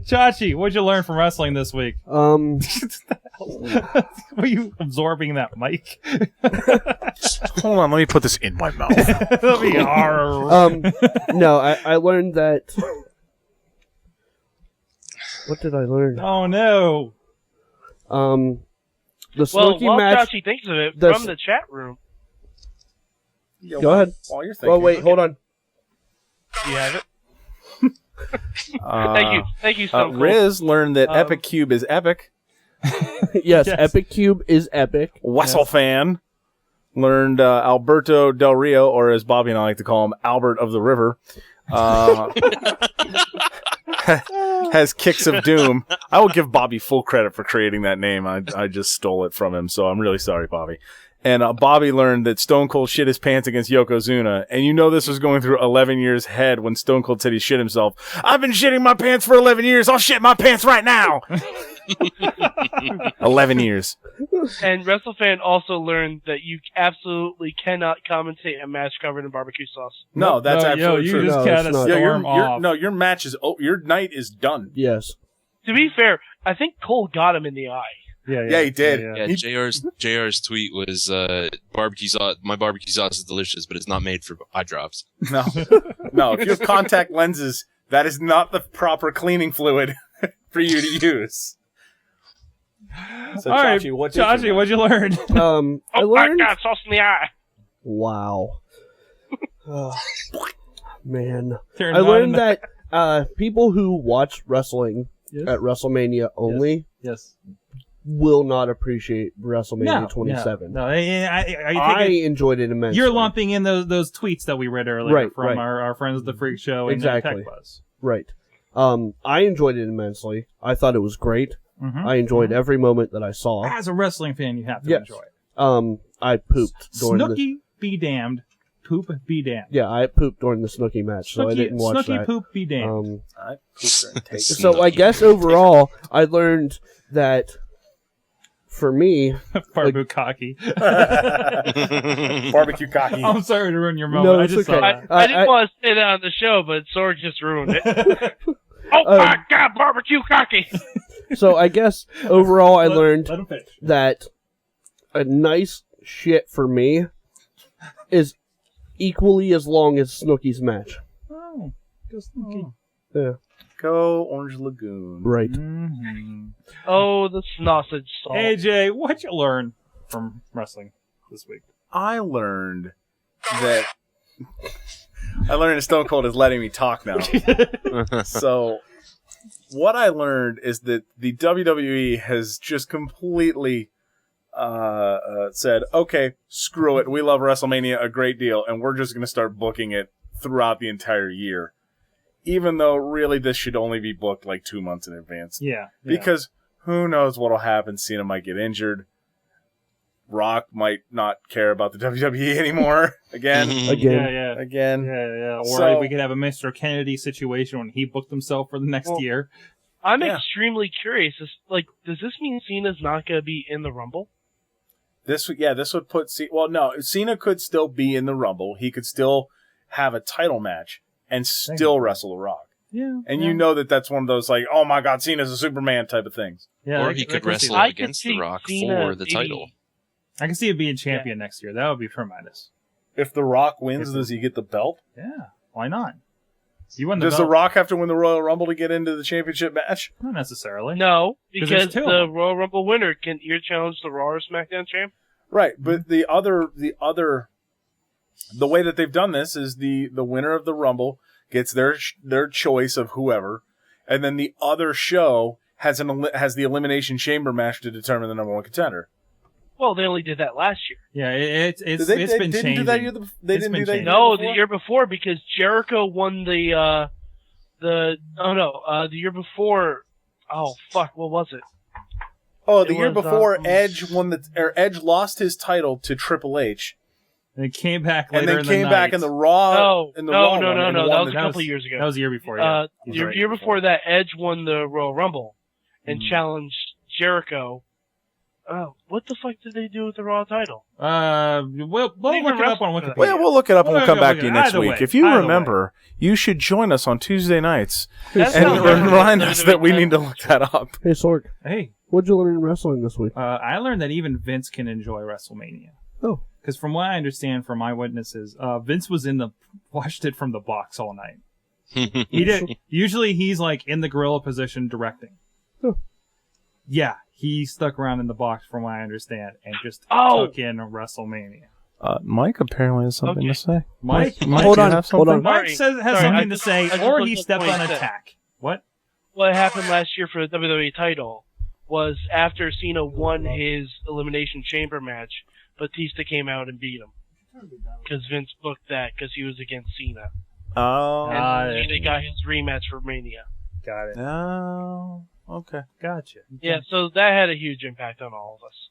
Chachi, what'd you learn from wrestling this week? Um, Were you absorbing that mic? Hold on, let me put this in my mouth. No, I learned that. What did I learn? Oh no. The Snooki while match. Chachi thinks of it, from the chat room. Go ahead. While you're thinking. Oh wait, hold on. You have it. Thank you, Stone Cold. Riz learned that Epic Cube is epic. Yes, Epic Cube is epic. Wessel fan learned Alberto Del Rio, or as Bobby and I like to call him, Albert of the River, has kicks of doom. I will give Bobby full credit for creating that name. I just stole it from him, so I'm really sorry, Bobby. And Bobby learned that Stone Cold shit his pants against Yokozuna. And this was going through 11 years' head when Stone Cold said he shit himself. I've been shitting my pants for 11 years. I'll shit my pants right now. 11 years. And WrestleFan also learned that you absolutely cannot commentate a match covered in barbecue sauce. No, that's absolutely true. You just gotta storm off. Your match is your night is done. Yes. To be fair, I think Cole got him in the eye. Yeah, he did. Yeah, JR's tweet was barbecue sauce. My barbecue sauce is delicious, but it's not made for eye drops. No. If you have contact lenses, that is not the proper cleaning fluid for you to use. So, All right, Chachi, what'd you learn? I learned. I got sauce in the eye. Wow. Man, Turn I on learned the- that people who watch wrestling at WrestleMania only Yes. will not appreciate WrestleMania 27. No, I enjoyed it immensely. You're lumping in those tweets that we read earlier from our friends at the Freak Show and Exactly. Tech Buzz. Right. I enjoyed it immensely. I thought it was great. Mm-hmm. I enjoyed every moment that I saw. As a wrestling fan, you have to enjoy it. I pooped during Snooki be damned. poop be damned. Yeah, I pooped during the Snooki match, so I didn't watch Snooki that. poop be damned. I pooped during take. So I guess overall, I learned that for me, Barbecue cocky. Barbecue cocky. I'm sorry to ruin your moment. No, I it's just okay. saw that. I didn't want to say that on the show, but Sorg just ruined it. Oh my God, barbecue cocky! So I guess overall, I Let learned him finish. that a nice shit for me is equally as long as Snooki's match. Oh, go Snooki. Yeah. Go Orange Lagoon. Right. Mm-hmm. Oh, the sausage salt. AJ, what'd you learn from wrestling this week? I learned that Stone Cold is letting me talk now. So, what I learned is that the WWE has just completely said, okay, screw it. We love WrestleMania a great deal, and we're just going to start booking it throughout the entire year. Even though, really, this should only be booked like 2 months in advance. Yeah. Because who knows what'll happen. Cena might get injured. Rock might not care about the WWE anymore. Again. Again. Yeah. Or So- we could have a Mr. Kennedy situation when he booked himself for the next year. I'm extremely curious. Does this mean Cena's not going to be in the Rumble? This would put Cena could still be in the Rumble. He could still have a title match and still wrestle The Rock. Yeah. And you know that's one of those like, oh my God, Cena's a Superman type of things. Yeah, Or he could wrestle against The Rock for the title. I can see him being champion next year. That would be tremendous. If The Rock wins, does he get the belt? Yeah. Why not? You won the Does belt. The Rock have to win the Royal Rumble to get into the championship match? Not necessarily. No, 'Cause there's because two of the them. Royal Rumble winner can either challenge the Raw or SmackDown champ. Right, but the way that they've done this is the winner of the Rumble gets their choice of whoever, and then the other show has the Elimination Chamber match to determine the number one contender. Well, they only did that last year. Yeah, it's They been didn't changing. do that year. They It's didn't been do that. changing. No, the year before, because Jericho won the year before. Oh fuck, what was it? Oh, the It year was, before Edge Edge lost his title to Triple H, And it came back and later then in came the back night. in the Raw. No, in the Raw one, and That won was a the- couple years ago. That was the year before, yeah. The year before that, Edge won the Royal Rumble and challenged Jericho. Oh, what the fuck did they do with the Raw title? We'll look it up on Wikipedia. Well, we'll look it up and we'll come back to you next Either week. way, If you either remember, you should join us on Tuesday nights That and sounds like remind a us that we need to look that up. Hey, Sorg. Hey, What'd you learn in wrestling this week? I learned that even Vince can enjoy WrestleMania. Oh. Because from what I understand from my witnesses, Vince was watched it from the box all night. He did. Usually he's like in the gorilla position directing. Huh. Yeah, he stuck around in the box from what I understand and just Oh. took in WrestleMania. Mike apparently has something to say. Mike, Hold do you on, have hold something? on. Mike has Sorry, something to say, I just or looked he up stepped what he on said. attack. What? What happened last year for the WWE title was after Cena won his Elimination Chamber match, Batista came out and beat him. Because Vince booked that because he was against Cena. Oh. And Cena got his rematch for Mania. Got it. Oh. Okay. Gotcha. Yeah, so that had a huge impact on all of us.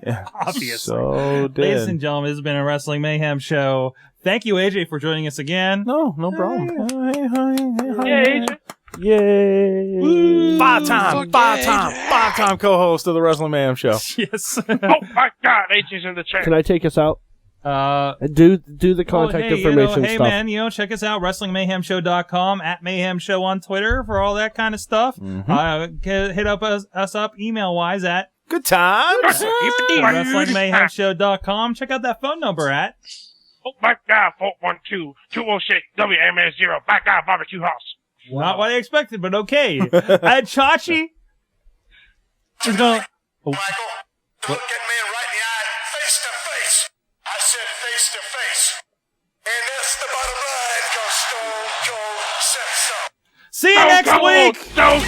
Yeah. Obviously. So did. Ladies and gentlemen, this has been a Wrestling Mayhem show. Thank you, AJ, for joining us again. No problem. Hey, Yeah, AJ. Yay! Five-time co-host of the Wrestling Mayhem Show. Yes. Oh my God, AJ's in the chat. Can I take us out? Do the contact information hey stuff. man, check us out, WrestlingMayhemShow.com, at Mayhem Show on Twitter for all that kind of stuff. Hit up us up email-wise at Good times. WrestlingMayhemShow.com. Check out that phone number at Oh my God, 412-206-WMS0, Back Out Barbecue House. Not what I expected, but okay. And Chachi is going to... Michael, look at me right in the eye, face to face. I said face to face. And that's the bottom line, because Stone Cold said so. See you next week! Stone